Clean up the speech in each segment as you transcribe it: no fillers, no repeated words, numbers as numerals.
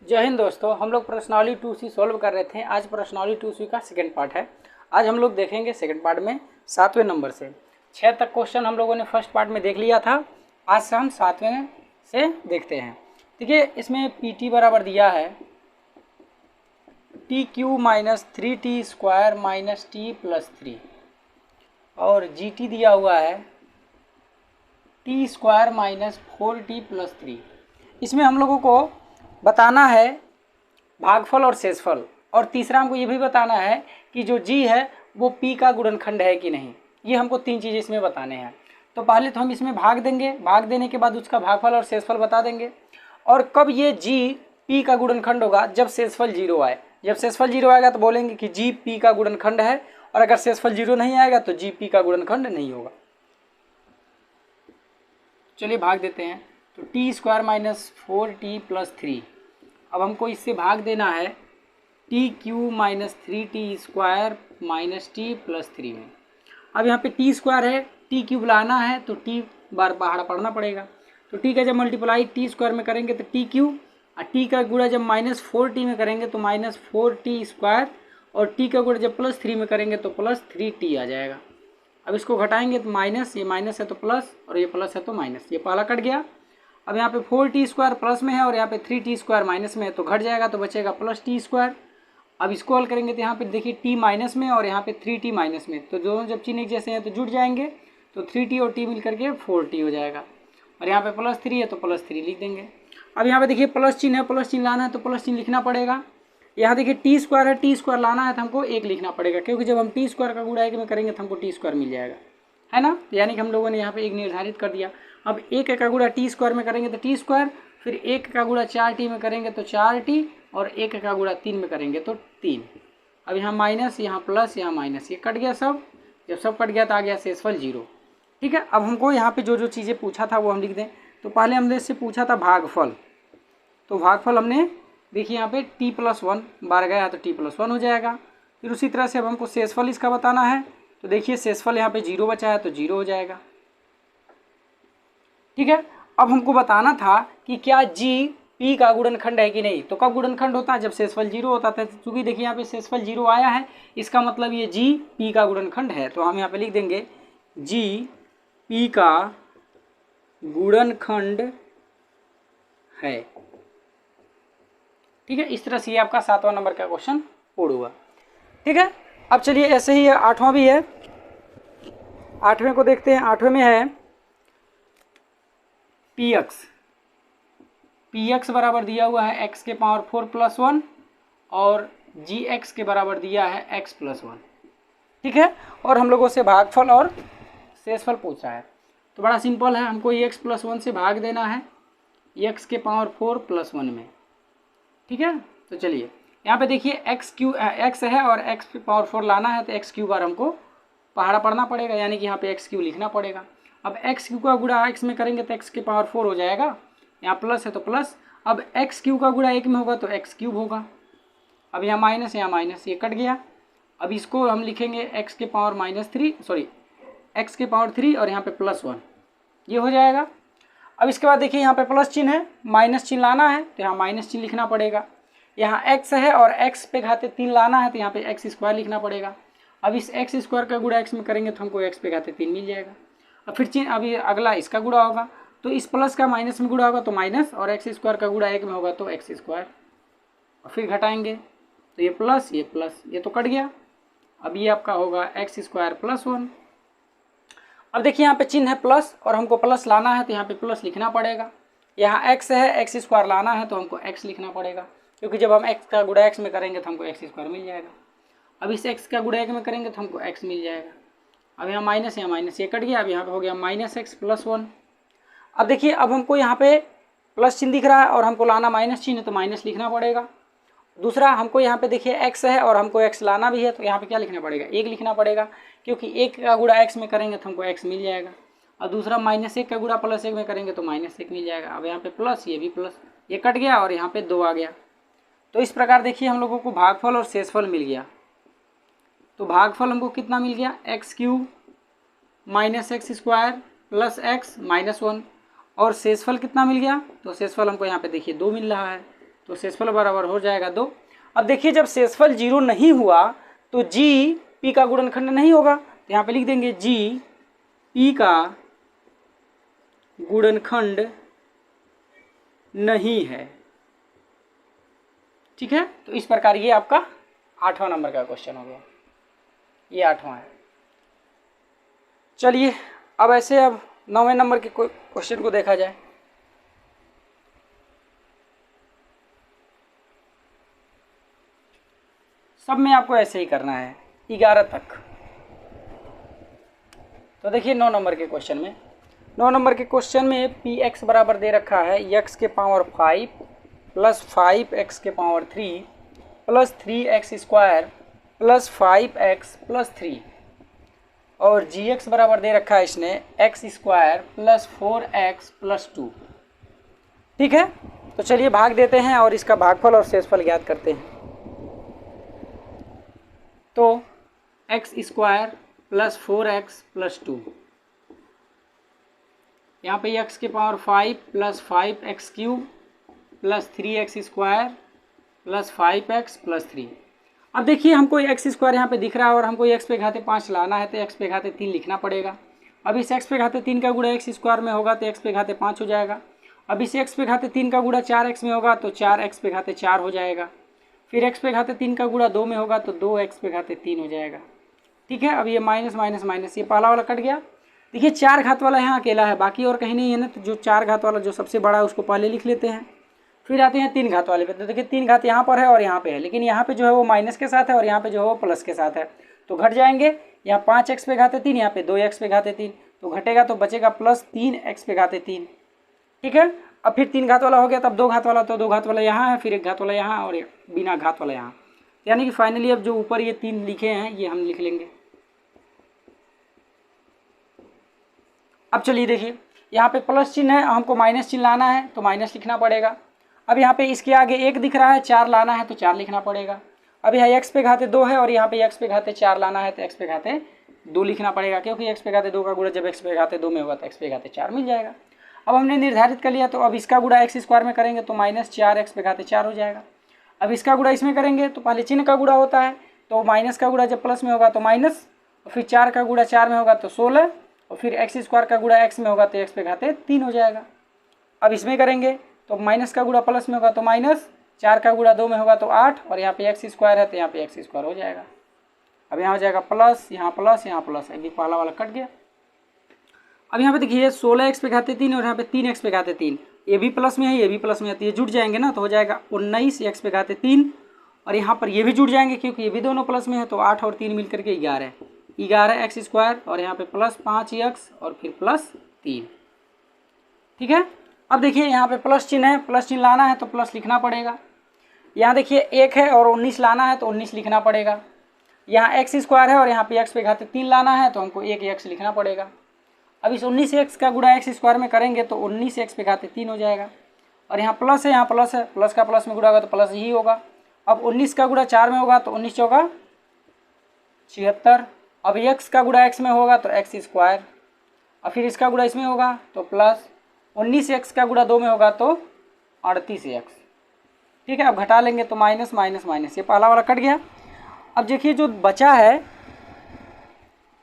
जय हिंद दोस्तों, हम लोग प्रश्नावली 2C सॉल्व कर रहे थे। आज प्रश्नावली 2C का सेकंड पार्ट है। आज हम लोग देखेंगे सेकंड पार्ट में 7वें नंबर से 6 तक क्वेश्चन हम लोगों ने फर्स्ट पार्ट में देख लिया था। आज से हम 7वें से देखते हैं। देखिए, इसमें PT बराबर दिया है TQ minus 3T square minus T plus 3 और GT दिया हुआ है T square minus 4T plus 3। इसमें हम लोगों को बताना है भागफल और शेषफल, और तीसरा हमको ये भी बताना है कि जो G है वो P का गुणनखंड है कि नहीं। ये हमको 3 चीज़ें इसमें बताने हैं। तो पहले तो हम इसमें भाग देंगे, भाग देने के बाद उसका भागफल और शेषफल बता देंगे। और कब ये G P का गुणनखंड होगा? जब शेषफल 0 आए। जब शेषफल 0 आएगा तो बोलेंगे कि G P का गुणनखंड है, और अगर शेषफल 0 नहीं आएगा तो G P का गुणनखंड नहीं होगा। चलिए भाग देते हैं। तो T square minus 4T plus 3, अब हमको इससे भाग देना है TQ minus 3T square minus T plus 3 में। अब यहाँ पे T स्क्वायर है, T क्यूब लाना है तो T बार बाहर पढ़ना पड़ेगा। तो T का जब मल्टीप्लाई T स्क्वायर में करेंगे तो T क्यूब, और T का गुणा जब माइनस 4T में करेंगे तो माइनस 4T स्क्वायर, और T का गुणा जब प्लस 3 में करेंगे तो प्लस 3T आ जाएगा। अब इसको घटाएंगे तो माइनस, ये माइनस है तो प्लस, और ये प्लस है तो माइनस, ये पहला कट गया। अब यहाँ पे 4T स्क्वायर प्लस में है और यहाँ पे 3T स्क्वायर माइनस में है, तो घट जाएगा तो बचेगा प्लस T स्क्वायर। अब इसको हल करेंगे तो यहाँ पे देखिए T माइनस में और यहाँ पे 3T माइनस में, तो दोनों जब चिन्ह एक जैसे हैं तो जुड़ जाएंगे, तो 3T और T मिल करके 4T हो जाएगा। और यहाँ पे प्लस 3 है तो प्लस 3 लिख देंगे। अब यहाँ पे देखिए प्लस चिन्ह है, प्लस चिन्ह लाना है तो प्लस चिन्ह लिखना पड़ेगा। यहाँ देखिए T स्क्वायर है, T स्क्वायर लाना है तो हमको 1 लिखना पड़ेगा, क्योंकि जब हम T स्क्वायर का गुणा 1 में करेंगे तो हमको T स्क्वायर मिल जाएगा, है ना। यानी कि हम लोगों ने यहाँ पे 1 निर्धारित कर दिया। अब 1 का गुणा T स्क्वायर में करेंगे तो T स्क्वायर, फिर 1 का गुणा 4T में करेंगे तो 4T, और 1 का गुणा 3 में करेंगे तो 3। अब यहाँ माइनस, यहाँ प्लस, यहाँ माइनस, ये कट गया सब। जब सब कट गया तो आ गया शेषफल 0। ठीक है। अब हमको यहाँ पे जो जो चीज़ें पूछा था वो हम लिख दें। तो पहले हमने इससे पूछा था भागफल, तो भागफल हमने देखिए यहाँ पे T प्लस 1 बार गया तो T प्लस 1 हो जाएगा। फिर उसी तरह से अब हमको शेषफल इसका बताना है, तो देखिए शेषफल यहाँ पे 0 बचा है तो 0 हो जाएगा। ठीक है। अब हमको बताना था कि क्या G P का गुणनखंड है कि नहीं। तो कब गुणनखंड होता है? जब शेषफल 0 होता था। चूंकि देखिए यहाँ पे शेषफल 0 आया है, इसका मतलब ये G P का गुणनखंड है। तो हम यहाँ पे लिख देंगे G P का गुणनखंड है। ठीक है। इस तरह से ये आपका 7वां नंबर का क्वेश्चन पूर्ण हुआ। ठीक है। अब चलिए ऐसे ही 8वां भी है। 8वें को देखते हैं। 8वें में है Px बराबर दिया हुआ है x के पावर 4 प्लस 1, और Gx के बराबर दिया है x प्लस 1। ठीक है। और हम लोगों से भागफल और शेषफल पूछा है। तो बड़ा सिंपल है, हमको x प्लस 1 से भाग देना है x के पावर 4 प्लस 1 में। ठीक है। तो चलिए यहाँ पे देखिए x है और x पे पावर 4 लाना है, तो x क्यू बार हमको पहाड़ा पढ़ना पड़ेगा, यानी कि यहाँ पे x क्यू लिखना पड़ेगा। अब x क्यू का गुणा x में करेंगे तो x के पावर 4 हो जाएगा, यहाँ प्लस है तो प्लस। अब x क्यू का गुणा 1 में होगा तो x क्यूब होगा। अब यहाँ माइनस, यहाँ माइनस, ये कट गया। अब इसको हम लिखेंगे x के पावर x के पावर 3 और यहाँ पे प्लस 1, ये हो जाएगा। अब इसके बाद देखिए यहाँ पे प्लस चिन्ह है, माइनस चिन्ह लाना है तो यहाँ माइनस चिन्ह लिखना पड़ेगा। यहाँ x है और x पे घाते 3 लाना है तो यहाँ पे x स्क्वायर लिखना पड़ेगा। अब इस x स्क्वायर का गुणा x में करेंगे तो हमको x पे घाते 3 मिल जाएगा। अब फिर चिन्ह, अभी अगला इसका गुणा होगा, तो इस प्लस का माइनस में गुणा होगा तो माइनस, और x स्क्वायर का गुणा 1 में होगा तो x स्क्वायर, और फिर घटाएंगे तो ये प्लस, ये तो कट गया। अब ये आपका होगा x स्क्वायर प्लस 1। अब देखिए यहाँ पे चिन्ह है प्लस, और हमको प्लस लाना है तो यहाँ पे प्लस लिखना पड़ेगा। यहाँ x है, x स्क्वायर लाना है तो हमको x लिखना पड़ेगा, क्योंकि जब हम x का गुणा x में करेंगे तो हमको x स्क्वायर मिल जाएगा। अब इस x का गुणा 1 में करेंगे तो हमको x मिल जाएगा। अब यहाँ माइनस, ये कट गया। अब यहाँ पे हो गया माइनस x प्लस 1। अब देखिए, अब हमको यहाँ पे प्लस चिन्ह दिख रहा है और हमको लाना माइनस चिन्ह, तो माइनस लिखना पड़ेगा। दूसरा, हमको यहाँ पे देखिए x है और हमको x लाना भी है, तो यहाँ पे क्या लिखना पड़ेगा? 1 लिखना पड़ेगा, क्योंकि 1 का गुणा x में करेंगे तो हमको x मिल जाएगा। और दूसरा, -1 का गुणा +1 में करेंगे तो -1 मिल जाएगा। अब यहाँ पे प्लस, ये भी प्लस, ये कट गया और यहाँ पे 2 आ गया। तो इस प्रकार देखिए हम लोगों को भागफल और शेषफल मिल गया। तो भागफल हमको कितना मिल गया? x cube minus x square plus x minus 1, और शेषफल कितना मिल गया? तो शेषफल हमको यहाँ पे देखिए 2 मिल रहा है। तो शेषफल बराबर हो जाएगा 2। अब देखिए जब शेषफल 0 नहीं हुआ तो जी पी का गुणनखंड नहीं होगा, तो यहाँ पे लिख देंगे जी पी का गुणनखंड नहीं है। ठीक है, तो इस प्रकार ये आपका 8वां नंबर का क्वेश्चन हो गया, ये 8वां है। चलिए अब ऐसे अब 9वें नंबर के क्वेश्चन को देखा जाए। सब में आपको ऐसे ही करना है 11 तक। तो देखिए 9 नंबर के क्वेश्चन में, 9 नंबर के क्वेश्चन में पी एक्स बराबर दे रखा है एक्स के पावर 5 प्लस 5x के power 3 plus 3x square plus 5x plus 3, और जी एक्स बराबर दे रखा है इसने x square plus 4x plus 2। ठीक है, तो चलिए भाग देते हैं और इसका भागफल और शेषफल ज्ञात करते हैं। तो x square plus 4x plus 2, यहाँ पे x के power 5 plus 5x cube plus 3x square plus 5x plus 3। अब देखिए हमको एक्स स्क्वायर यहाँ पे दिख रहा है और हमको एक्स पे घाते 5 लाना है तो एक्स पे घाते 3 लिखना पड़ेगा। अब इस एक्स पे घाते 3 का गुणा एक्स स्क्वायर में होगा तो एक्स पे घाते 5 हो जाएगा। अब इस एक्स पे घाते 3 का गुणा 4x में होगा तो 4x पे घाते 4 हो जाएगा। फिर एक्स पे घाते 3 का गुणा 2 में होगा तो 2x पे घाते 3 हो जाएगा। ठीक है, अब ये माइनस माइनस माइनस, ये पहला वाला कट गया। देखिए 4 घात वाला यहाँ अकेला है, बाकी और कहीं नहीं है ना, तो जो 4 घात वाला जो सबसे बड़ा है उसको पहले लिख लेते हैं। फिर आते हैं 3 घात वाले पे, तो देखिए 3 घात यहाँ पर है और यहाँ पे है, लेकिन यहाँ पे जो है वो माइनस के साथ है और यहाँ पे जो है वो प्लस के साथ है, तो घट जाएंगे। यहाँ 5x पे घाते 3, यहाँ पे 2x पे घाते 3, तो घटेगा तो बचेगा प्लस 3x पे घाते 3। ठीक है, अब फिर 3 घात वाला हो गया, तब 2 घात वाला, तो 2 घात वाला यहाँ है, फिर 1 घात वाला यहाँ और बिना घात वाला यहाँ, यानी कि फाइनली अब जो ऊपर ये 3 लिखे हैं ये हम लिख लेंगे। अब चलिए देखिए यहाँ पे प्लस चिन्ह है, हमको माइनस चिन्ह लाना है तो माइनस लिखना पड़ेगा। अब यहाँ पे इसके आगे 1 दिख रहा है, 4 लाना है तो 4 लिखना पड़ेगा। अब यहाँ x पे घाते 2 है और यहाँ पे x पे घाते 4 लाना है तो x पे घाते 2 लिखना पड़ेगा, क्योंकि x पे घाते 2 का गुणा जब x पे घाते 2 में होगा तो x पे घाते 4 मिल जाएगा। अब हमने निर्धारित कर लिया, तो अब इसका गुणा x स्क्वायर में करेंगे तो माइनस 4x पे घाते 4 हो जाएगा। अब इसका गुणा इसमें करेंगे तो पहले चिन्ह का गुणा होता है, तो माइनस का गुणा जब प्लस में होगा तो माइनस, और फिर 4 का गुणा 4 में होगा तो 16, और फिर एक्स स्क्वायर का गुणा x में होगा तो x पे घाते 3 हो जाएगा। अब इसमें करेंगे तो माइनस का गुणा प्लस में होगा तो माइनस, 4 का गुणा 2 में होगा तो 8, और यहाँ पे एक्स स्क्वायर है तो यहाँ पे एक्स स्क्वायर हो जाएगा। अब यहाँ हो जाएगा प्लस, यहाँ प्लस, यहाँ प्लस, अभी पहला वाला कट गया। अब यहाँ पे देखिए 16x पे घाते 3 और यहाँ पे 3x पे घाते 3, ये भी प्लस में है ये भी प्लस में है, तो ये जुड़ जाएंगे ना, तो हो जाएगा 19x पे घाते 3, और यहाँ पर ये भी जुड़ जाएंगे क्योंकि ये भी दोनों प्लस में है, तो 8 और 3 मिल करके 11 एक्स स्क्वायर, और यहाँ पे प्लस 5x और फिर प्लस 3। ठीक है, अब देखिए यहाँ पे प्लस चिन्ह है, प्लस चिन्ह लाना है तो प्लस लिखना पड़ेगा। यहाँ देखिए 1 है और 19 लाना है तो 19 लिखना पड़ेगा। यहाँ एक्स स्क्वायर है और यहाँ पे x पे घाते 3 लाना है तो हमको 1x लिखना पड़ेगा। अब इस 19x का गुणा एक्स स्क्वायर में करेंगे तो 19x पे घाते 3 हो जाएगा, और यहाँ प्लस है यहाँ प्लस है, प्लस का प्लस में गुणा होगा तो प्लस ही होगा। अब 19 का गुणा 4 में होगा तो 19 चौका 76, अब x का गुणा x में होगा तो x स्क्वायर, और फिर इसका गुणा इसमें होगा तो प्लस 19x का गुणा 2 में होगा तो 38x। ठीक है, अब घटा लेंगे तो माइनस माइनस माइनस, ये पहला वाला कट गया। अब देखिए जो बचा है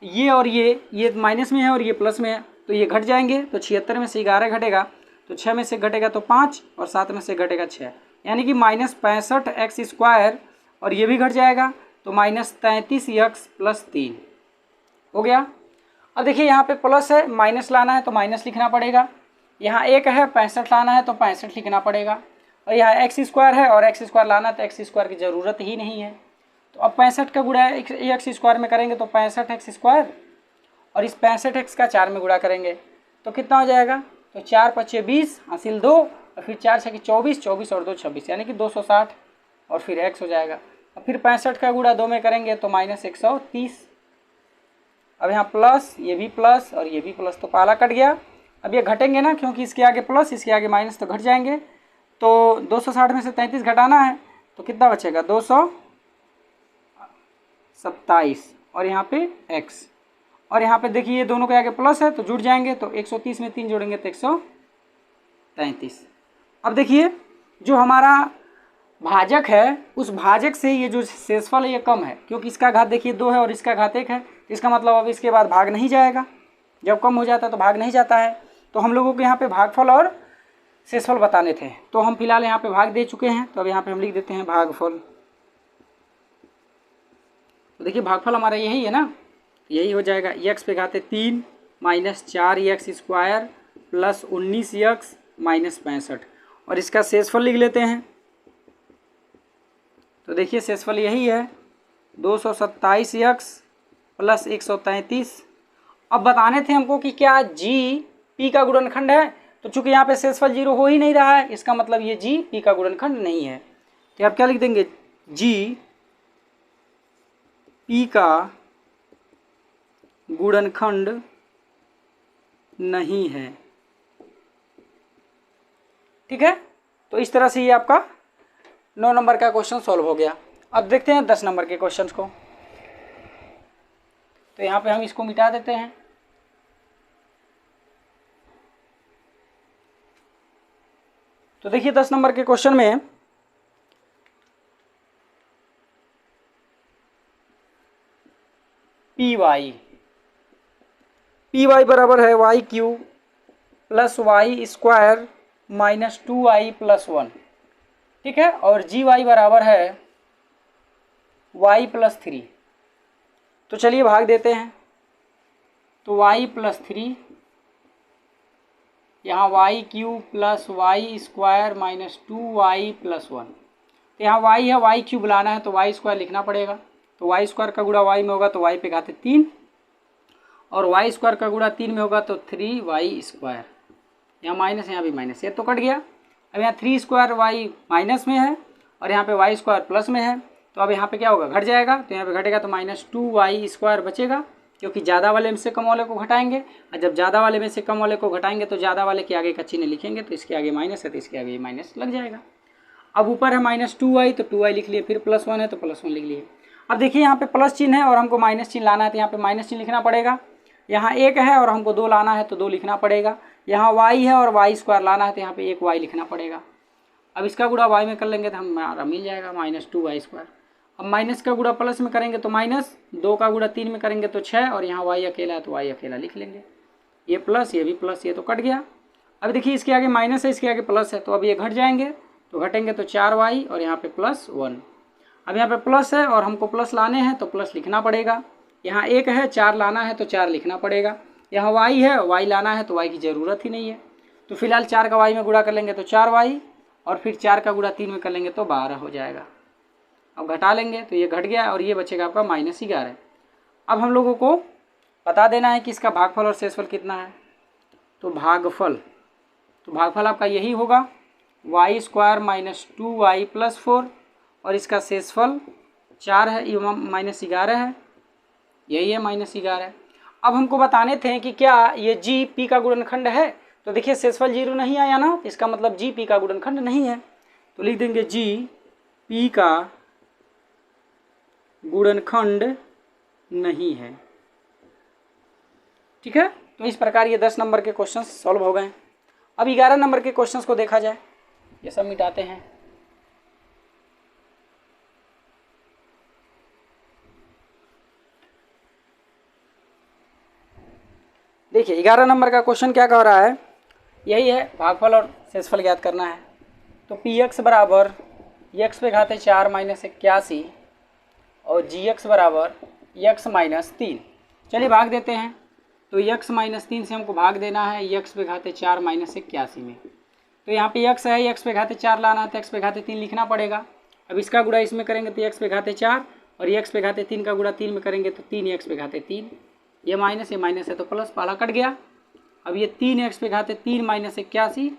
ये और ये माइनस में है और ये प्लस में है, तो ये घट जाएंगे, तो 76 में से 11 घटेगा तो 6 में से घटेगा तो 5 और 7 में से घटेगा 6, यानी कि माइनस 65x स्क्वायर, और ये भी घट जाएगा तो माइनस 33x प्लस 3 हो गया। अब देखिए यहाँ पे प्लस है, माइनस लाना है तो माइनस लिखना पड़ेगा। यहाँ 1 है 65 लाना है तो 65 लिखना पड़ेगा, और यहाँ एक्स स्क्वायर है और एक्स स्क्वायर लाना है तो एक्स स्क्वायर की ज़रूरत ही नहीं है। तो अब 65 का गुणा एक्स स्क्वायर में करेंगे तो 65x स्क्वायर, और इस 65x का 4 में गुणा करेंगे तो कितना हो जाएगा, तो 4 × 5 = 20 हासिल 2, और फिर 4 × 6 = 24, 24 और 2 26, यानी कि 260, और फिर x हो जाएगा। और फिर 65 का गुणा 2 में करेंगे तो माइनस 130। अब यहाँ प्लस, ये भी प्लस और ये भी प्लस, तो पहला कट गया। अब ये घटेंगे ना, क्योंकि इसके आगे प्लस इसके आगे माइनस, तो घट जाएंगे। तो 260 में से 33 घटाना है तो कितना बचेगा, 227, और यहाँ पे x, और यहाँ पे देखिए ये दोनों के आगे प्लस है तो जुड़ जाएंगे, तो 130 में 3 जोड़ेंगे तो 133। अब देखिए जो हमारा भाजक है उस भाजक से ये जो शेषफल है ये कम है, क्योंकि इसका घात देखिए 2 है और इसका घात 1 है। इसका मतलब अब इसके बाद भाग नहीं जाएगा, जब कम हो जाता है तो भाग नहीं जाता है। तो हम लोगों को यहाँ पे भागफल और शेषफल बताने थे, तो हम फिलहाल यहाँ पे भाग दे चुके हैं। तो अब यहाँ पे हम लिख देते हैं भागफल। तो देखिए भागफल हमारा यही है ना, यही हो जाएगा x पे घाते 3 minus 4x square plus 19x minus 65, और इसका शेषफल लिख लेते हैं। तो देखिए शेषफल यही है 227x प्लस 133। अब बताने थे हमको कि क्या g p का गुणनखंड है, तो चूंकि यहाँ पे शेषफल 0 हो ही नहीं रहा है, इसका मतलब ये g p का गुणनखंड नहीं है। तो आप क्या लिख देंगे, g p का गुणनखंड नहीं है। ठीक है, तो इस तरह से ये आपका 9 नंबर का क्वेश्चन सॉल्व हो गया। अब देखते हैं 10 नंबर के क्वेश्चंस को। तो यहाँ पे हम इसको मिटा देते हैं। तो देखिए 10 नंबर के क्वेश्चन में पी वाई बराबर है y q plus y square minus 2i plus 1। ठीक है, और जी वाई बराबर है y प्लस 3। तो चलिए भाग देते हैं। तो y प्लस 3, यहाँ y q plus y square minus 2y plus 1। तो यहाँ y है, वाई क्यूब लाना है तो वाई स्क्वायर लिखना पड़ेगा। तो वाई स्क्वायर का गुणा y में होगा तो y पे घाते 3, और वाई स्क्वायर का गुणा 3 में होगा तो 3y स्क्वायर। यहाँ माइनस, यहाँ भी माइनस, ये तो कट गया। अब यहाँ 3 स्क्वायर y माइनस में है और यहाँ पे y स्क्वायर प्लस में है, तो अब यहाँ पे क्या होगा, घट जाएगा। तो यहाँ पे घटेगा तो माइनस 2y स्क्वायर बचेगा, क्योंकि ज़्यादा वाले में से कम वाले को घटाएंगे, और जब ज़्यादा वाले में से कम वाले को घटाएंगे तो ज़्यादा वाले के आगे का चिन्ह लिखेंगे, तो इसके आगे माइनस है तो इसके आगे माइनस लग जाएगा। अब ऊपर है माइनस 2y, तो 2y लिख लिए, फिर प्लस 1 है तो प्लस 1 लिख लिए। अब देखिए यहाँ पे प्लस चिन्ह है और हमको माइनस चिन्ह लाना है, तो यहाँ पे माइनस चिन्ह लिखना पड़ेगा। यहाँ 1 है और हमको 2 लाना है तो 2 लिखना पड़ेगा। यहाँ y है और y स्क्वायर लाना है तो यहाँ पे 1y लिखना पड़ेगा। अब इसका गुणा y में कर लेंगे तो हमारा मिल जाएगा माइनस 2y स्क्वायर। अब माइनस का गुणा प्लस में करेंगे तो माइनस, 2 का गुणा 3 में करेंगे तो 6, और यहाँ y अकेला है तो y अकेला लिख लेंगे। ये प्लस, ये भी प्लस, ये तो कट गया। अब देखिए इसके आगे माइनस है, इसके आगे प्लस है, तो अब ये घट जाएंगे, तो घटेंगे तो 4y और यहाँ पे प्लस 1। अब यहाँ पे प्लस है और हमको प्लस लाने हैं तो प्लस लिखना पड़ेगा। यहाँ 1 है, 4 लाना है तो 4 लिखना पड़ेगा। यहाँ y है, y लाना है तो y की ज़रूरत ही नहीं है। तो फिलहाल 4 का y में गुणा कर लेंगे तो 4y, और फिर 4 का गुणा 3 में कर लेंगे तो 12 हो जाएगा। अब घटा लेंगे तो ये घट गया और ये बचेगा आपका माइनस 11। अब हम लोगों को बता देना है कि इसका भागफल और शेषफल कितना है। तो भागफल आपका यही होगा Y square minus 2y plus 4, और इसका शेषफल 4 है, ये माइनस 11 है, यही है माइनस 11। अब हमको बताने थे कि क्या ये जी पी का गुणनखंड है। तो देखिए शेषफल 0 नहीं आया ना, इसका मतलब जी पी का गुणनखंड नहीं है। तो लिख देंगे जी पी का गुणनखंड नहीं है। ठीक है, तो इस प्रकार ये 10 नंबर के क्वेश्चंस सॉल्व हो गए। अब 11 नंबर के क्वेश्चंस को देखा जाए। ये सब मिटाते हैं। देखिए 11 नंबर का क्वेश्चन क्या कह रहा है, यही है भागफल और शेषफल ज्ञात करना है। तो पी एक्स बराबर एक्स पे घाते 4 माइनस 81 और जी एक्स बराबर एक्स माइनस 3। चलिए भाग देते हैं। तो एक्स माइनस 3 से हमको भाग देना है एक्स पे घाते 4 माइनस 81 में। तो यहाँ पे एक्स है, एक्स पे घाते 4 लाना है तो एक्स पे घाते 3 लिखना पड़ेगा। अब इसका गुणा इसमें करेंगे तो एक्स पे घाते 4, और एक्स पे घाते 3 का गुणा 3 में करेंगे तो 3 एक्स पे घाते 3। ये माइनस है तो प्लस, पहला कट गया। अब ये 3 एक्स पे घाते 3 माइनस 81।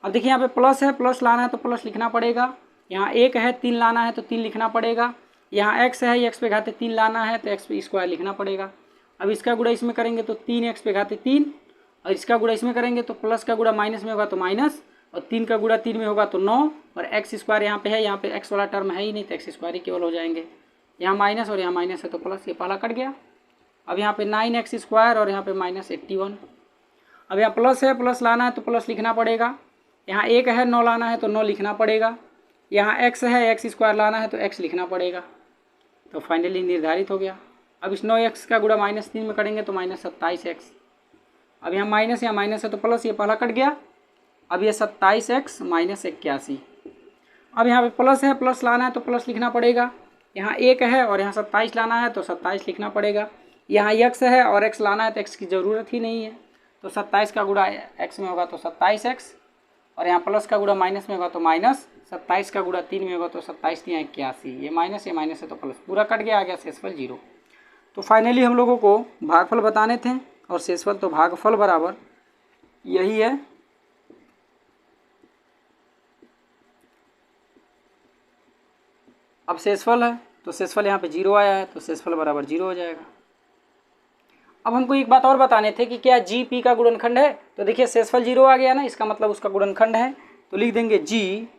अब देखिए यहाँ पे प्लस है, प्लस लाना है तो प्लस लिखना पड़ेगा। यहाँ 1 है, 3 लाना है तो 3 लिखना पड़ेगा। यहाँ x है, x पे घाते 3 लाना है तो x पे स्क्वायर लिखना पड़ेगा। अब इसका गुणा इसमें करेंगे तो 3 x पे घाते 3, और इसका गुणा इसमें करेंगे तो प्लस का गुणा माइनस में होगा तो माइनस, और 3 का गुणा 3 में होगा तो 9, और एक्स स्क्वायर यहाँ पे है, यहाँ पे x वाला टर्म है ही नहीं तो एक्स स्क्वायर ही केवल हो जाएंगे। यहाँ माइनस और यहाँ माइनस है तो प्लस, ये पहला कट गया। अब यहाँ पे 9x स्क्वायर और यहाँ पे माइनस 81। अब यहाँ प्लस है, प्लस लाना है तो प्लस लिखना पड़ेगा। यहाँ 1 है, 9 लाना है तो 9 लिखना पड़ेगा। यहाँ x है, एक्स स्क्वायर लाना है तो x लिखना पड़ेगा, तो फाइनली निर्धारित हो गया। अब इस 9x का गुणा -3 में करेंगे तो -27x। अब यहाँ माइनस है तो प्लस, ये पहला कट गया। अब ये 27x -81। अब यहाँ पे प्लस है, प्लस लाना है तो प्लस लिखना पड़ेगा। यहाँ 1 है और यहाँ 27 लाना है तो 27 लिखना पड़ेगा। यहाँ x है और x लाना है तो x की ज़रूरत ही नहीं है, तो 27 का गुणा x में होगा तो 27x, और यहाँ प्लस का गुणा माइनस में होगा तो माइनस, 27 का गुणा 3 में होगा तो 27 यहाँ 81। ये माइनस है तो प्लस, पूरा कट गया, आ गया शेषफल 0। तो फाइनली हम लोगों को भागफल बताने थे और शेषफल, तो भागफल बराबर यही है। अब शेषफल है तो शेषफल यहाँ पे 0 आया है, तो शेषफल बराबर 0 हो जाएगा। अब हमको एक बात और बताने थे कि क्या जी पी का गुणनखंड है, तो देखिए शेषफल 0 आ गया ना, इसका मतलब उसका गुणनखंड है, तो लिख देंगे जी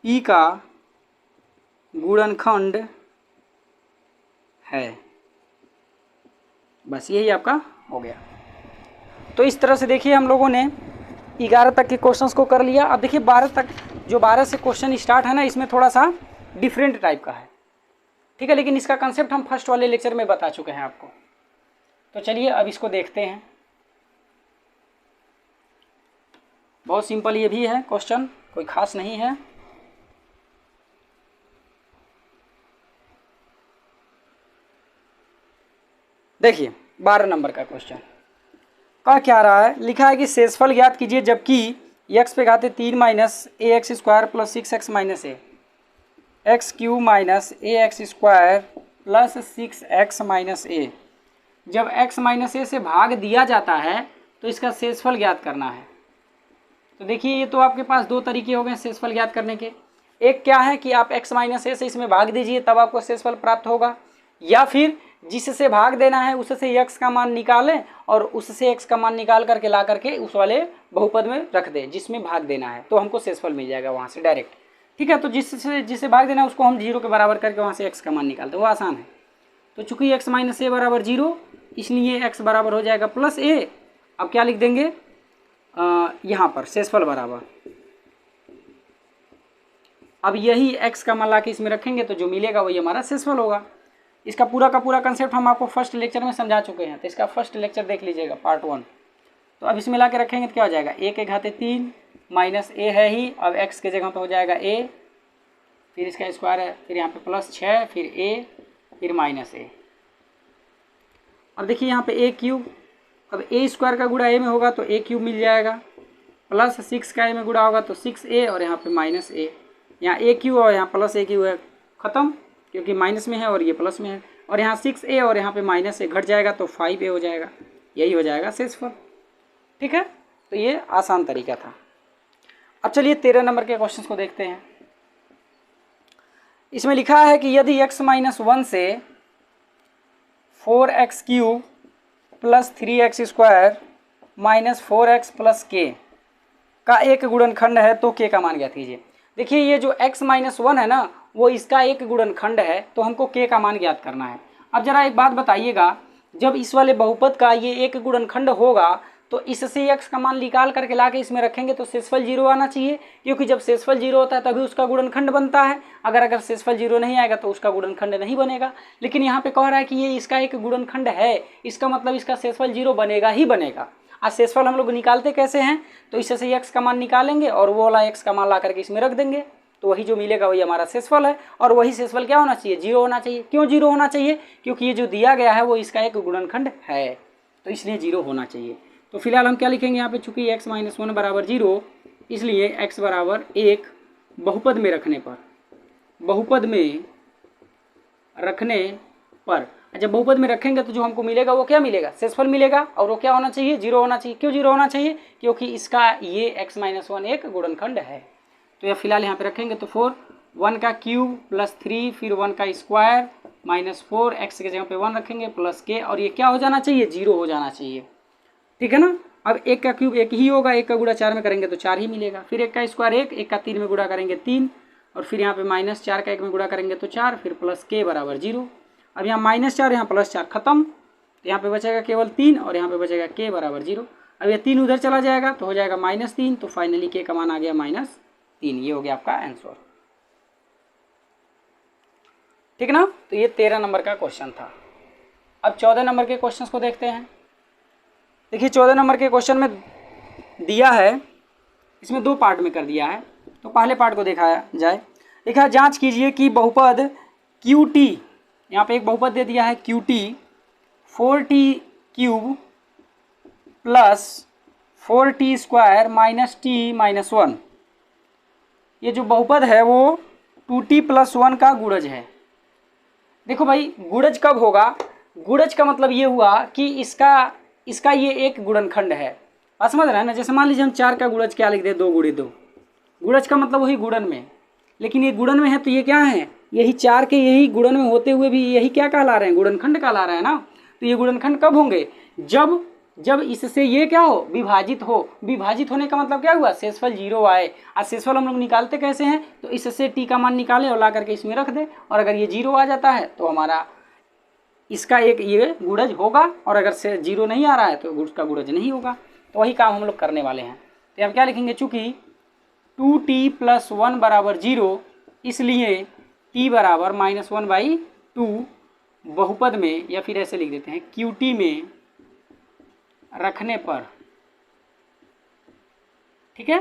पी का गुणनखंड है। बस यही आपका हो गया। तो इस तरह से देखिए हम लोगों ने 11 तक के क्वेश्चंस को कर लिया। अब देखिए 12 तक, जो 12 से क्वेश्चन स्टार्ट है ना, इसमें थोड़ा सा डिफरेंट टाइप का है, ठीक है, लेकिन इसका कंसेप्ट हम फर्स्ट वाले लेक्चर में बता चुके हैं आपको। तो चलिए अब इसको देखते हैं। बहुत सिंपल ये भी है क्वेश्चन, कोई खास नहीं है। देखिए 12 नंबर का क्वेश्चन का क्या रहा है, लिखा है कि शेषफल ज्ञात कीजिए जबकि x पे घाते 3 minus ax square plus 6x minus a, x cube minus ax square plus 6x minus a. जब x माइनस ए से भाग दिया जाता है तो इसका शेषफल ज्ञात करना है। तो देखिए ये तो आपके पास दो तरीके हो गए शेषफल ज्ञात करने के। एक क्या है कि आप x माइनस ए से इसमें भाग दीजिए तब आपको शेषफल प्राप्त होगा, या फिर जिससे भाग देना है उससे x का मान निकालें और उससे x का मान निकाल करके ला करके उस वाले बहुपद में रख दें जिसमें भाग देना है, तो हमको शेषफल मिल जाएगा वहाँ से डायरेक्ट, ठीक है। तो जिससे भाग देना है उसको हम 0 के बराबर करके वहाँ से x का मान निकालते हैं, वो आसान है। तो चूंकि x माइनस ए बराबर 0, इसलिए x बराबर हो जाएगा प्लस ए। अब क्या लिख देंगे यहाँ पर शेषफल बराबर, अब यही x का मान ला के इसमें रखेंगे तो जो मिलेगा वही हमारा शेषफल होगा। इसका पूरा का पूरा कंसेप्ट हम आपको फर्स्ट लेक्चर में समझा चुके हैं, तो इसका फर्स्ट लेक्चर देख लीजिएगा पार्ट 1। तो अब इसमें ला के रखेंगे तो क्या हो जाएगा, a के घाते 3 माइनस ए है ही, अब x के जगह पे हो जाएगा a, फिर इसका स्क्वायर है, फिर यहाँ पे प्लस 6, फिर a, फिर माइनस ए। अब देखिए यहाँ पे a क्यूब, अब a स्क्वायर का गुणा a में होगा तो a क्यूब मिल जाएगा, प्लस 6 का a में गुणा होगा तो 6a, और यहाँ पे माइनस a, यहाँ a क्यूब और यहाँ प्लस a क्यूब है, ख़त्म, क्योंकि माइनस में है और ये प्लस में है, और यहाँ 6a और यहाँ पे माइनस a घट जाएगा तो 5a हो जाएगा, यही हो जाएगा शेषफल, ठीक है। तो ये आसान तरीका था। अब चलिए 13 नंबर के क्वेश्चन को देखते हैं। इसमें लिखा है कि यदि x माइनस 1 से 4x cube plus 3x square minus 4x plus k का एक गुणनखंड है तो k का मान ज्ञात कीजिए। देखिए ये जो x माइनस 1 है ना, वो इसका एक गुणनखंड है, तो हमको k का मान ज्ञात करना है। अब जरा एक बात बताइएगा, जब इस वाले बहुपद का ये एक गुणनखंड होगा तो इससे x का मान निकाल करके ला के इसमें रखेंगे तो शेषफल 0 आना चाहिए, क्योंकि जब शेषफल 0 होता है तभी उसका गुणनखंड बनता है। अगर शेषफल 0 नहीं आएगा तो उसका गुणनखंड नहीं बनेगा। लेकिन यहाँ पे कह रहा है कि ये इसका एक गुणनखंड है, इसका मतलब इसका शेषफल 0 बनेगा ही बनेगा। आज शेषफल हम लोग निकालते कैसे हैं, तो इससे x का मान निकालेंगे और वो वाला x का मान ला करके इसमें रख देंगे, तो वही जो मिलेगा वही हमारा शेषफल है। और वही शेषफल क्या होना चाहिए, 0 होना चाहिए। क्यों 0 होना चाहिए, क्योंकि ये जो दिया गया है वो इसका एक गुणनखंड है, तो इसलिए 0 होना चाहिए। तो फिलहाल हम क्या लिखेंगे यहाँ पे, चूंकि x माइनस 1 बराबर 0, इसलिए x बराबर 1 बहुपद में रखने पर, बहुपद में रखने पर, जब बहुपद में रखेंगे तो जो हमको मिलेगा वो क्या मिलेगा, शेषफल मिलेगा, और वो क्या होना चाहिए, 0 होना चाहिए। क्यों 0 होना चाहिए, क्योंकि इसका ये x माइनस 1 एक गुणनखंड है। तो ये फिलहाल यहाँ पे रखेंगे तो 4, 1 का क्यूब प्लस 3, फिर 1 का स्क्वायर माइनस 4, x के जगह पे 1 रखेंगे प्लस k, और ये क्या हो जाना चाहिए, 0 हो जाना चाहिए, ठीक है ना। अब 1 का क्यूब 1 ही होगा, 1 का गुणा 4 में करेंगे तो 4 ही मिलेगा, फिर 1 का स्क्वायर 1, 1 का 3 में गुणा करेंगे 3, और फिर यहाँ पे माइनस 4 का 1 में गुणा करेंगे तो 4, फिर प्लस k बराबर 0। अब यहाँ माइनस 4 यहाँ प्लस 4 खत्म, तो यहाँ पे बचेगा केवल 3 और यहाँ पे बचेगा k बराबर 0। अब ये 3 उधर चला जाएगा तो हो जाएगा -3, तो फाइनली k का मान आ गया -3। 3। ये हो गया आपका आंसर। ठीक ना। तो ये 13 नंबर का क्वेश्चन था। अब 14 नंबर के क्वेश्चंस को देखते हैं। देखिए 14 नंबर के क्वेश्चन में दिया है, इसमें 2 पार्ट में कर दिया है। तो पहले पार्ट को देखा जाए। देखा, जांच कीजिए कि बहुपद QT, यहाँ पे एक बहुपद दे दिया है QT 4t³ plus 4t² minus t minus 1, ये जो बहुपद है वो 2t + 1 का गुणज है। देखो भाई, गुणज कब होगा? गुणज का मतलब ये हुआ कि इसका ये एक गुणनखंड है। आप समझ रहे हैं ना। जैसे मान लीजिए हम 4 का गुणज क्या लिख दे, 2 × 2। गुणज का मतलब वही गुणन में, लेकिन ये गुणन में है तो ये क्या है, यही 4 के यही गुणन में होते हुए भी यही क्या कहला रहे हैं, गुणनखंड कहला रहे हैं ना। तो ये गुणनखंड कब होंगे? जब इससे ये क्या हो, विभाजित हो। विभाजित होने का मतलब क्या हुआ, शेषफल 0 आए। आज शेषफल हम लोग निकालते कैसे हैं, तो इससे t का मान निकालें और ला करके इसमें रख दें, और अगर ये 0 आ जाता है तो हमारा इसका एक ये गुणज होगा, और अगर से 0 नहीं आ रहा है तो उसका गुणज नहीं होगा। तो वही काम हम लोग करने वाले हैं। तो हम क्या लिखेंगे, चूंकि 2t + 1 = 0, इसलिए t = -1/2 बहुपद में, या फिर ऐसे लिख देते हैं QT में रखने पर। ठीक है।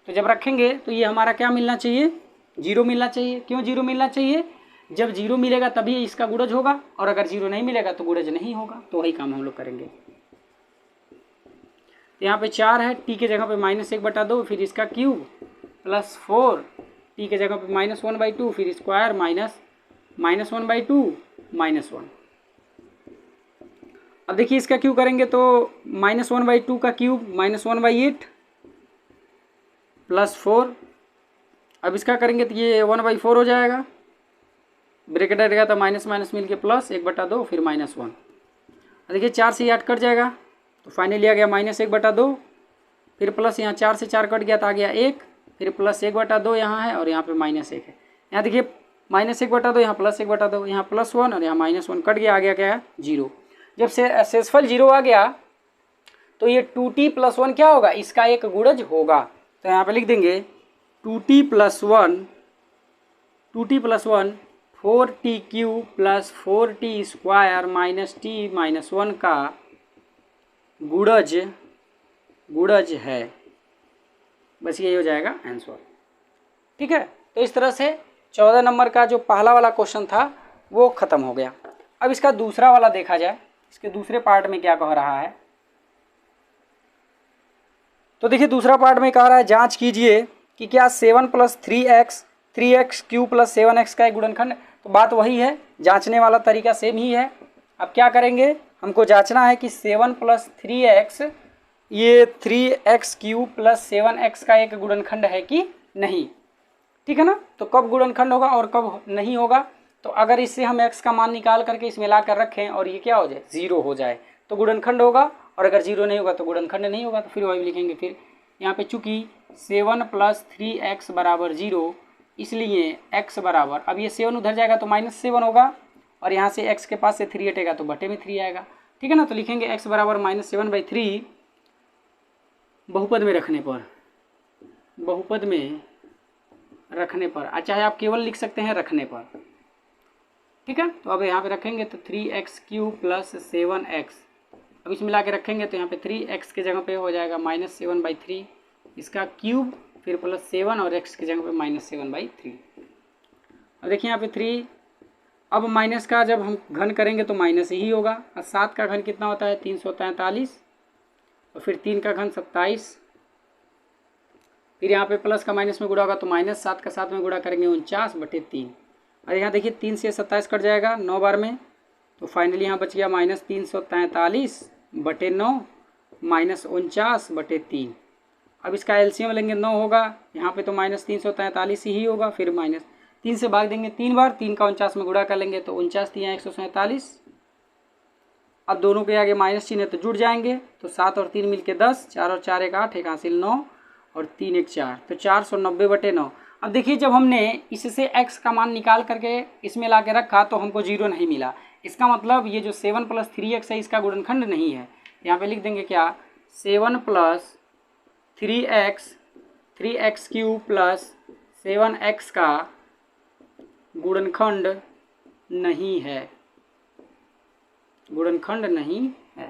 तो जब रखेंगे तो ये हमारा क्या मिलना चाहिए, 0 मिलना चाहिए। क्यों 0 मिलना चाहिए? जब 0 मिलेगा तभी इसका गुणज होगा, और अगर 0 नहीं मिलेगा तो गुणज नहीं होगा। तो वही काम हम लोग करेंगे। यहाँ पे 4 है, t के जगह पे -1/2, फिर इसका क्यूब प्लस 4, t के जगह पे -1/2, फिर स्क्वायर माइनस -1/2 -1। अब देखिए इसका क्यूब करेंगे तो -1/2 का क्यूब -1/8 प्लस 4। अब इसका करेंगे तो ये 1/4 हो जाएगा। ब्रैकेट रहेगा तो माइनस माइनस मिल के प्लस 1/2, फिर -1। देखिए 4 से 8 कट जाएगा, तो फाइनली आ गया -1/2, फिर प्लस यहाँ 4 से 4 कट गया तो आ गया 1, फिर प्लस 1/2 यहाँ है, और यहाँ पे -1 है। यहाँ देखिए -1/2, यहाँ +1/2, यहाँ +1, और यहाँ -1 कट गया, आ गया क्या है 0। जब से शेषफल 0 आ गया तो ये 2t + 1 क्या होगा, इसका एक गुणज होगा। तो यहाँ पे लिख देंगे 2t + 1 4t³ + 4t² minus t minus 1 का गुणज है। बस यही हो जाएगा आंसर। ठीक है। तो इस तरह से 14 नंबर का जो पहला वाला क्वेश्चन था वो ख़त्म हो गया। अब इसका दूसरा वाला देखा जाए, इसके दूसरे पार्ट में क्या कह रहा है। तो देखिए दूसरा पार्ट में कह रहा है, जांच कीजिए कि क्या 7 + 3x³ + 7x का एक गुणनखंड। तो बात वही है, जांचने वाला तरीका सेम ही है। अब क्या करेंगे, हमको जांचना है कि 7 + 3x, ये 3x³ + 7x का एक गुणनखंड है कि नहीं। ठीक है ना। तो कब गुणनखंड होगा और कब नहीं होगा। तो अगर इससे हम x का मान निकाल करके इसमें ला कर रखें और ये क्या हो जाए, 0 हो जाए, तो गुणनखंड होगा, और अगर 0 नहीं होगा तो गुणनखंड नहीं होगा। तो फिर वही लिखेंगे। फिर यहाँ पे चूंकि 7 + 3x = 0, इसलिए x बराबर, अब ये 7 उधर जाएगा तो -7 होगा, और यहाँ से x के पास से 3 हटेगा तो बटे में 3 आएगा। ठीक है ना। तो लिखेंगे x बराबर -7/3 बहुपद में रखने पर, चाहे आप केवल लिख सकते हैं रखने पर। ठीक है। तो अब यहाँ पे रखेंगे तो 3x³ + 7x, अब इसमें ला के रखेंगे तो यहाँ पे 3x के जगह पे हो जाएगा -7/3, इसका क्यूब, फिर +7, और x की जगह पे -7/3। अब देखिए यहाँ पे 3, अब माइनस का जब हम घन करेंगे तो माइनस ही होगा। और 7 का घन कितना होता है, 343, और फिर 3 का घन 27, फिर यहाँ पे प्लस का माइनस में गुणा होगा तो -7 का 7 में गुणा करेंगे 49/3। और यहाँ देखिए 3 से 27 कट जाएगा 9 बार में, तो फाइनली यहाँ बच गया -343/9 -49/3। अब इसका एलसीएम लेंगे 9 होगा, यहाँ पे तो -343 ही होगा, फिर -3 से भाग देंगे 3 बार, 3 का 49 में गुणा कर लेंगे तो 49×3 = 147। अब दोनों के आगे माइनस चिन्ह है तो जुड़ जाएंगे, तो 7 और 3 मिलके 10, 4 और 4 1 8, 1 हासिल 9, और 3 1 4, तो 490/9। अब देखिए जब हमने इससे x का मान निकाल करके इसमें ला के रखा तो हमको 0 नहीं मिला। इसका मतलब ये जो 7 + 3x है इसका गुणनखंड नहीं है। यहाँ पे लिख देंगे क्या, 7 + 3x, 3x³ + 7x का गुणनखंड नहीं है, गुणनखंड नहीं है।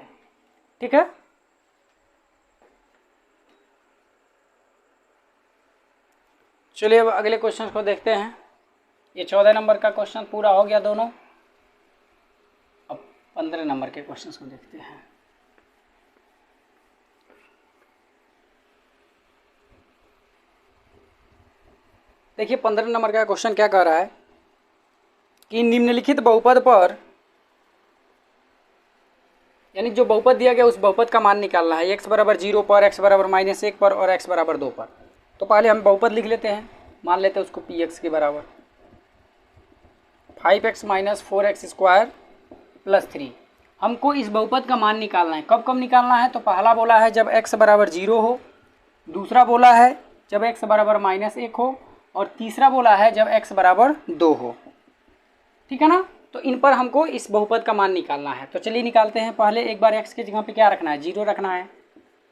ठीक है, चलिए अब अगले क्वेश्चन को देखते हैं। ये 14 नंबर का क्वेश्चन पूरा हो गया दोनों। अब 15 नंबर के क्वेश्चन को देखते हैं। देखिए 15 नंबर का क्वेश्चन क्या कह रहा है कि निम्नलिखित बहुपद पर, यानी जो बहुपद दिया गया उस बहुपद का मान निकालना है। x बराबर 0 पर, x बराबर -1 पर और x बराबर 2 पर। तो पहले हम बहुपद लिख लेते हैं, मान लेते हैं उसको px के बराबर 5x - 4x स्क्वायर प्लस 3। हमको इस बहुपद का मान निकालना है। कब कब निकालना है? तो पहला बोला है जब x बराबर 0 हो, दूसरा बोला है जब x बराबर -1 हो, और तीसरा बोला है जब x बराबर 2 हो। ठीक है ना, तो इन पर हमको इस बहुपद का मान निकालना है। तो चलिए निकालते हैं। पहले एक बार x के जगह पे क्या रखना है? 0 रखना है,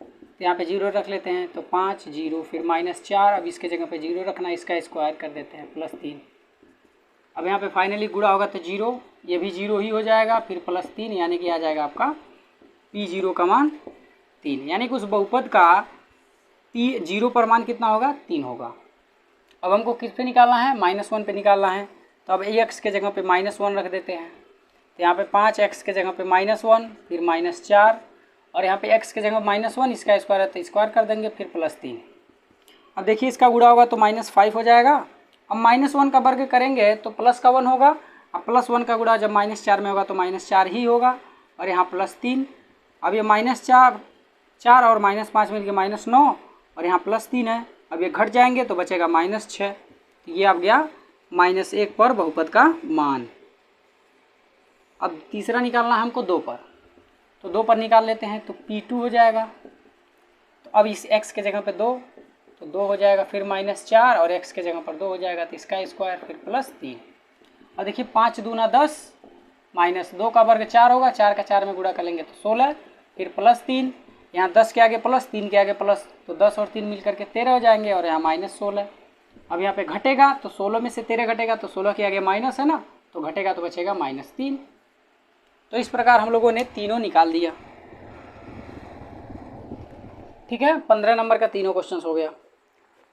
तो यहाँ पे 0 रख लेते हैं। तो 5 0 फिर -4, अब इसके जगह पे 0 रखना है, इसका स्क्वायर कर देते हैं प्लस 3। अब यहाँ पे फाइनली गुणा होगा तो 0, ये भी 0 ही हो जाएगा, फिर प्लस 3, यानी कि आ जाएगा आपका P0 का मान 3। यानी कि उस बहुपद का 0 पर मान कितना होगा? 3 होगा। अब हमको किस पे निकालना है? -1 पे निकालना है। तो अब x के जगह पे -1 रख देते हैं। तो यहाँ पे 5x के जगह पे -1, फिर -4, और यहाँ पे x के जगह -1, इसका स्क्वायर है तो स्क्वायर कर देंगे, फिर प्लस 3। अब देखिए इसका गुणा होगा तो -5 हो जाएगा। अब -1 का वर्ग करेंगे तो प्लस का 1 होगा। अब +1 का गुणा जब -4 में होगा तो -4 ही होगा, और यहाँ प्लस 3। अब ये -4 और -5 मिल के -9, और यहाँ प्लस 3 है। अब ये घट जाएंगे तो बचेगा -6। तो ये आ गया -1 पर बहुपद का मान। अब तीसरा निकालना है हमको 2 पर, तो 2 पर निकाल लेते हैं। तो P2 हो जाएगा। तो अब इस x के जगह पे 2, तो 2 हो जाएगा, फिर -4, और x के जगह पर 2 हो जाएगा, तो इसका स्क्वायर, फिर प्लस 3। और देखिए 5 दूना 10, -2 का वर्ग 4 होगा, 4 का 4 में गुणा कर लेंगे तो 16, फिर प्लस 3, यहाँ 10 के आगे प्लस, 3 के आगे प्लस, तो 10 और 3 मिल करके 13 हो जाएंगे, और यहाँ -16। अब यहाँ पे घटेगा तो 16 में से 13 घटेगा तो 16 के आगे माइनस है ना, तो घटेगा तो बचेगा -3। तो इस प्रकार हम लोगों ने तीनों निकाल दिया। ठीक है, 15 नंबर का तीनों क्वेश्चन हो गया।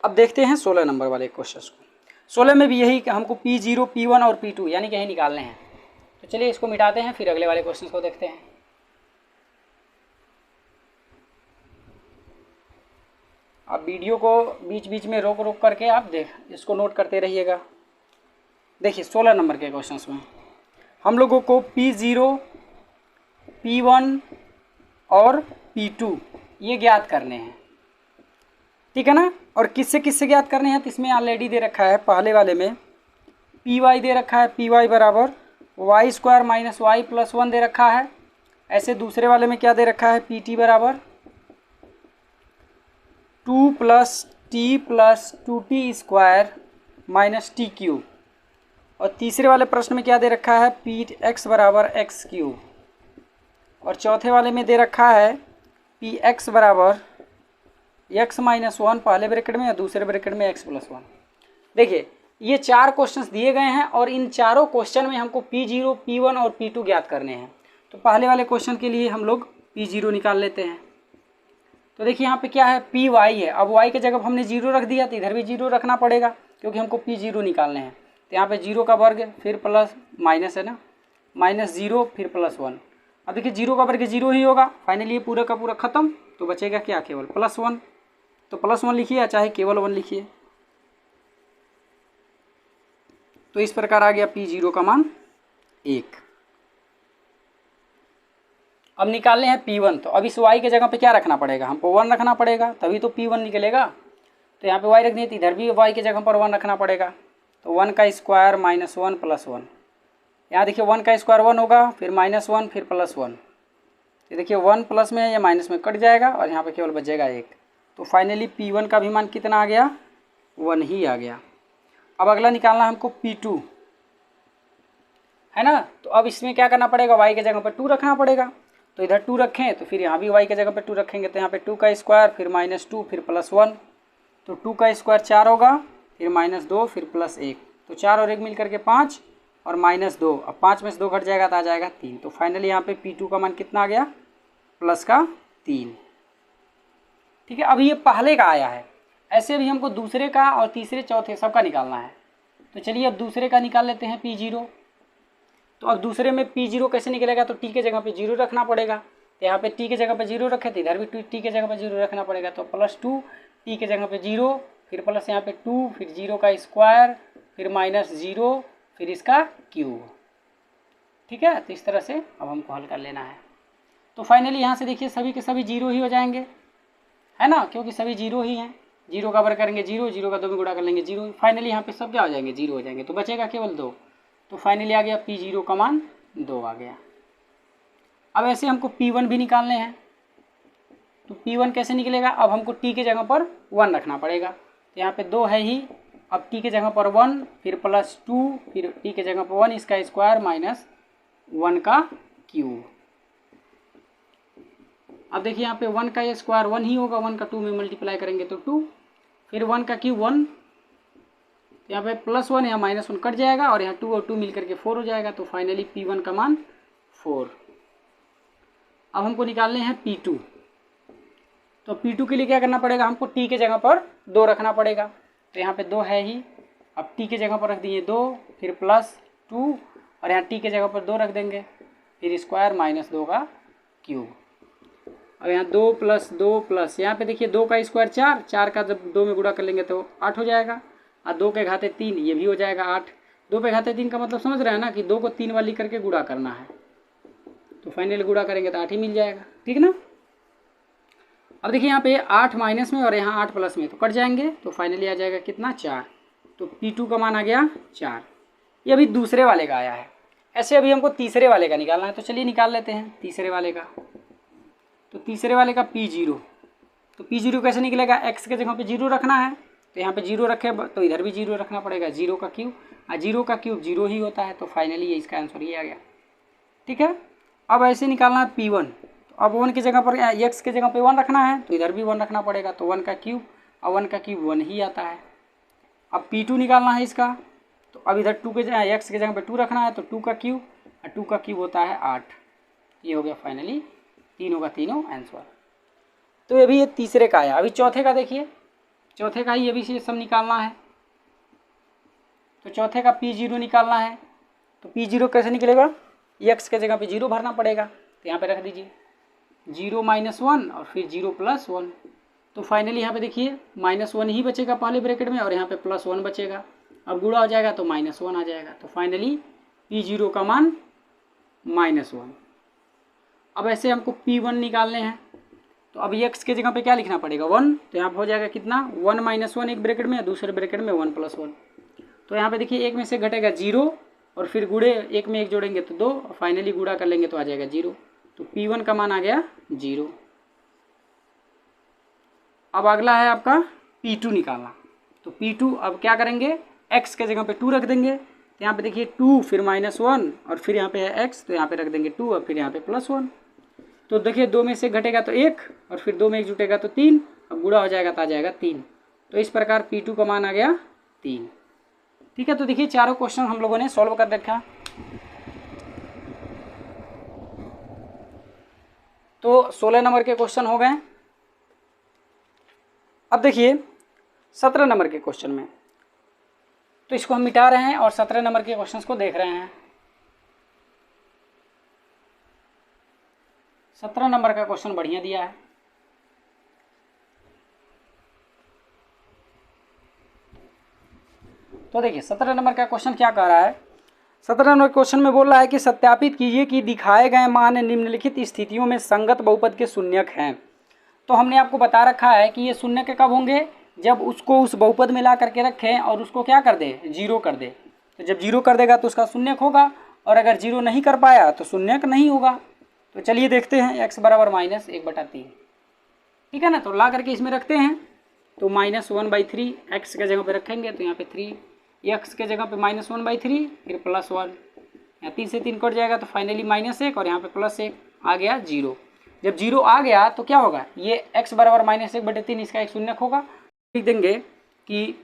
अब देखते हैं 16 नंबर वाले क्वेश्चन को। 16 में भी यही हमको P0, P1 और P2 यानी कि यही निकालने हैं। तो चलिए इसको मिटाते हैं, फिर अगले वाले क्वेश्चन को देखते हैं। आप वीडियो को बीच बीच में रोक रोक करके आप इसको नोट करते रहिएगा। देखिए 16 नंबर के क्वेश्चन में हम लोगों को P0, P1 और P2 ये ज्ञात करने हैं। ठीक है ना, और किससे किससे ज्ञात करने हैं? तो इसमें ऑलरेडी दे रखा है, पहले वाले में Py दे रखा है, Py बराबर y² - y + 1 दे रखा है। ऐसे दूसरे वाले में क्या दे रखा है? Pt बराबर 2 + t + 2t² - t³। और तीसरे वाले प्रश्न में क्या दे रखा है? Px बराबर x³। और चौथे वाले में दे रखा है Px बराबर x - 1 पहले ब्रैकेट में और दूसरे ब्रैकेट में x + 1। देखिए ये 4 क्वेश्चंस दिए गए हैं, और इन चारों क्वेश्चन में हमको P0, P1 और P2 ज्ञात करने हैं। तो पहले वाले क्वेश्चन के लिए हम लोग P0 निकाल लेते हैं। तो देखिए यहाँ पे क्या है? Py है। अब y के जगह हमने 0 रख दिया, तो इधर भी 0 रखना पड़ेगा, क्योंकि हमको P0 निकालने हैं। तो यहाँ पे 0 का वर्ग, फिर प्लस माइनस है ना, -0 फिर +1। अब देखिए 0 का वर्ग 0 ही होगा। फाइनली ये पूरा का पूरा ख़त्म, तो बचेगा क्या? केवल +1। तो +1 लिखिए, चाहे केवल 1 लिखिए। तो इस प्रकार आ गया P0 का मान 1। अब निकालने हैं P1। तो अब इस y के जगह पे क्या रखना पड़ेगा? हमको 1 रखना पड़ेगा, तभी तो P1 निकलेगा। तो यहाँ पे y रख दिए, तो इधर भी y के जगह पर 1 रखना पड़ेगा। तो 1 का स्क्वायर -1 + 1। यहाँ देखिए 1 का स्क्वायर 1 होगा, फिर -1 फिर +1। ये देखिए 1 प्लस में है या माइनस में कट जाएगा, और यहाँ पे केवल बचेगा 1। तो फाइनली P1 का भी मान कितना आ गया? 1 ही आ गया। अब अगला निकालना है हमको P2, है ना। तो अब इसमें क्या करना पड़ेगा? y के जगह पर 2 रखना पड़ेगा। तो इधर 2 रखें, तो फिर यहाँ भी y के जगह पर 2 रखेंगे, तो यहाँ पे 2 का स्क्वायर फिर -2 फिर +1। तो 2 का स्क्वायर 4 होगा, फिर -2 फिर +1, तो 4 और 1 मिल करके 5 और -2, अब 5 में से 2 घट जाएगा तो आ जाएगा 3। तो फाइनली यहाँ पे P2 का मान कितना आ गया, +3। ठीक है, अभी ये पहले का आया है, ऐसे अभी हमको दूसरे का और तीसरे चौथे सबका निकालना है। तो चलिए अब दूसरे का निकाल लेते हैं P0। तो अब दूसरे में P0 कैसे निकलेगा, तो T के जगह पे 0 रखना पड़ेगा। तो यहाँ पे T के जगह पे 0 रखे तो इधर भी T के जगह पे 0 रखना पड़ेगा। तो +2 T के जगह पे 0, फिर प्लस यहाँ पे 2, फिर 0 का स्क्वायर, फिर -0, फिर इसका क्यूब। ठीक है, तो इस तरह से अब हमको हल कर लेना है। तो फाइनली यहाँ से देखिए सभी के सभी 0 ही हो जाएंगे, है ना, क्योंकि सभी 0 ही हैं। 0 का वर्ग करेंगे 0, 0 का 2 में गुणा कर लेंगे 0। फाइनली यहाँ पे सब क्या हो जाएंगे, 0 हो जाएंगे। तो बचेगा केवल 2। तो फाइनली आ गया P0 का मान 2 आ गया। अब ऐसे हमको P1 भी निकालने हैं। तो P1 कैसे निकलेगा, अब हमको T के जगह पर 1 रखना पड़ेगा। तो यहाँ पे 2 है ही, अब T के जगह पर 1, फिर +2, फिर T के जगह पर 1, इसका स्क्वायर -1 का क्यूब। अब देखिए यहाँ पे 1 का स्क्वायर 1 ही होगा, 1 का 2 में मल्टीप्लाई करेंगे तो 2, फिर 1 का क्यूब 1, यहाँ पे +1 या -1 कट जाएगा और यहाँ 2 और 2 मिल करके 4 हो जाएगा। तो फाइनली P1 का मान 4। अब हमको निकालने हैं P2। तो P2 के लिए क्या करना पड़ेगा, हमको T के जगह पर 2 रखना पड़ेगा। तो यहाँ पे 2 है ही, अब T के जगह पर रख दिए 2, फिर +2 और यहाँ T के जगह पर 2 रख देंगे, फिर स्क्वायर -2 का क्यूब। अब यहाँ 2 + 2 प्लस यहाँ पे देखिए 2 का स्क्वायर 4, 4 का जब 2 में गुणा कर लेंगे तो 8 हो जाएगा, और 2 के घाते 3 ये भी हो जाएगा 8। 2 पे घाते 3 का मतलब समझ रहे हैं ना कि 2 को 3 वाली करके गुणा करना है। तो फाइनली गुणा करेंगे तो 8 ही मिल जाएगा, ठीक ना। अब देखिए यहाँ पे 8 माइनस में और यहाँ 8 प्लस में तो कट जाएंगे। तो फाइनली आ जाएगा कितना, 4। तो P2 का मान आ गया 4। ये अभी दूसरे वाले का आया है। ऐसे अभी हमको तीसरे वाले का निकालना है। तो चलिए निकाल लेते हैं तीसरे वाले का। तो तीसरे वाले का P0। तो P0 कैसे निकलेगा, x के जगह पे 0 रखना है। तो यहाँ पे 0 रखे तो इधर भी 0 रखना पड़ेगा, 0 का क्यूब, और 0 का क्यूब 0 ही होता है। तो फाइनली ये इसका आंसर ही आ गया। ठीक है, अब ऐसे निकालना है P1। तो अब 1 की जगह पर x के जगह पे 1 रखना है, तो इधर भी 1 रखना पड़ेगा। तो 1 का क्यूब और 1 का क्यूब 1 ही आता है। अब P2 निकालना है इसका। तो अब इधर 2 के x के जगह पे 2 रखना है, तो 2 का क्यूब और 2 का क्यूब होता है 8। ये हो गया फाइनली तीनों का तीनों आंसर। तो अभी ये तीसरे का आया। अभी चौथे का देखिए, चौथे का ही अभी से सब निकालना है। तो चौथे का P0 निकालना है। तो P0 कैसे निकलेगा, x के जगह पे 0 भरना पड़ेगा। तो यहाँ पे रख दीजिए 0 -1 और फिर 0 + 1। तो फाइनली यहाँ पे देखिए -1 ही बचेगा पहले ब्रैकेट में और यहाँ पे +1 बचेगा। अब गुणा हो जाएगा तो -1 आ जाएगा। तो फाइनली P0 का मान -1। अब ऐसे हमको P1 निकालने हैं। तो अब x के जगह पे क्या लिखना पड़ेगा, 1। तो यहाँ पे हो जाएगा कितना, 1 - 1 एक ब्रैकेट में, दूसरे ब्रैकेट में 1 + 1। तो यहाँ पे देखिए एक में से घटेगा 0 और फिर गुणे एक में एक जोड़ेंगे तो 2 और फाइनली गुणा कर लेंगे तो आ जाएगा 0। तो P1 का मान आ गया 0। अब अगला है आपका P2 निकालना। तो P2 अब क्या करेंगे, x के जगह पे 2 रख देंगे। तो यहाँ पे देखिए 2 फिर -1 और फिर यहाँ पे है x, तो यहाँ पे रख देंगे 2 और फिर यहाँ पे +1। तो देखिए 2 में से घटेगा तो 1 और फिर 2 में 1 जुटेगा तो 3, अब गुणा हो जाएगा तो आ जाएगा 3। तो इस प्रकार P2 का मान आ गया 3। ठीक है, तो देखिए चारों क्वेश्चन हम लोगों ने सॉल्व कर रखा। तो 16 नंबर के क्वेश्चन हो गए। अब देखिए 17 नंबर के क्वेश्चन में, तो इसको हम मिटा रहे हैं और 17 नंबर के क्वेश्चंस को देख रहे हैं। 17 नंबर का क्वेश्चन बढ़िया दिया है। तो देखिए 17 नंबर का क्वेश्चन क्या कह रहा है। 17 नंबर क्वेश्चन में बोल रहा है कि सत्यापित कीजिए कि दिखाए गए मान निम्नलिखित स्थितियों में संगत बहुपद के शून्यक हैं। तो हमने आपको बता रखा है कि ये शून्यक कब होंगे, जब उसको उस बहुपद में ला करके रखें और उसको क्या कर दे, 0 कर दे। तो जब 0 कर देगा तो उसका शून्यक होगा, और अगर 0 नहीं कर पाया तो शून्यक नहीं होगा। तो चलिए देखते हैं, x बराबर -1/3। ठीक है ना, तो ला करके इसमें रखते हैं। तो -1/3 x के जगह पे रखेंगे, तो यहाँ पे 3 x के जगह पे -1/3 फिर +1, यहाँ 3 से 3 कट जाएगा तो फाइनली -1 और यहाँ पे +1 आ गया 0। जब 0 आ गया तो क्या होगा, ये x बराबर -1/3 इसका एक शून्यक होगा। लिख देंगे कि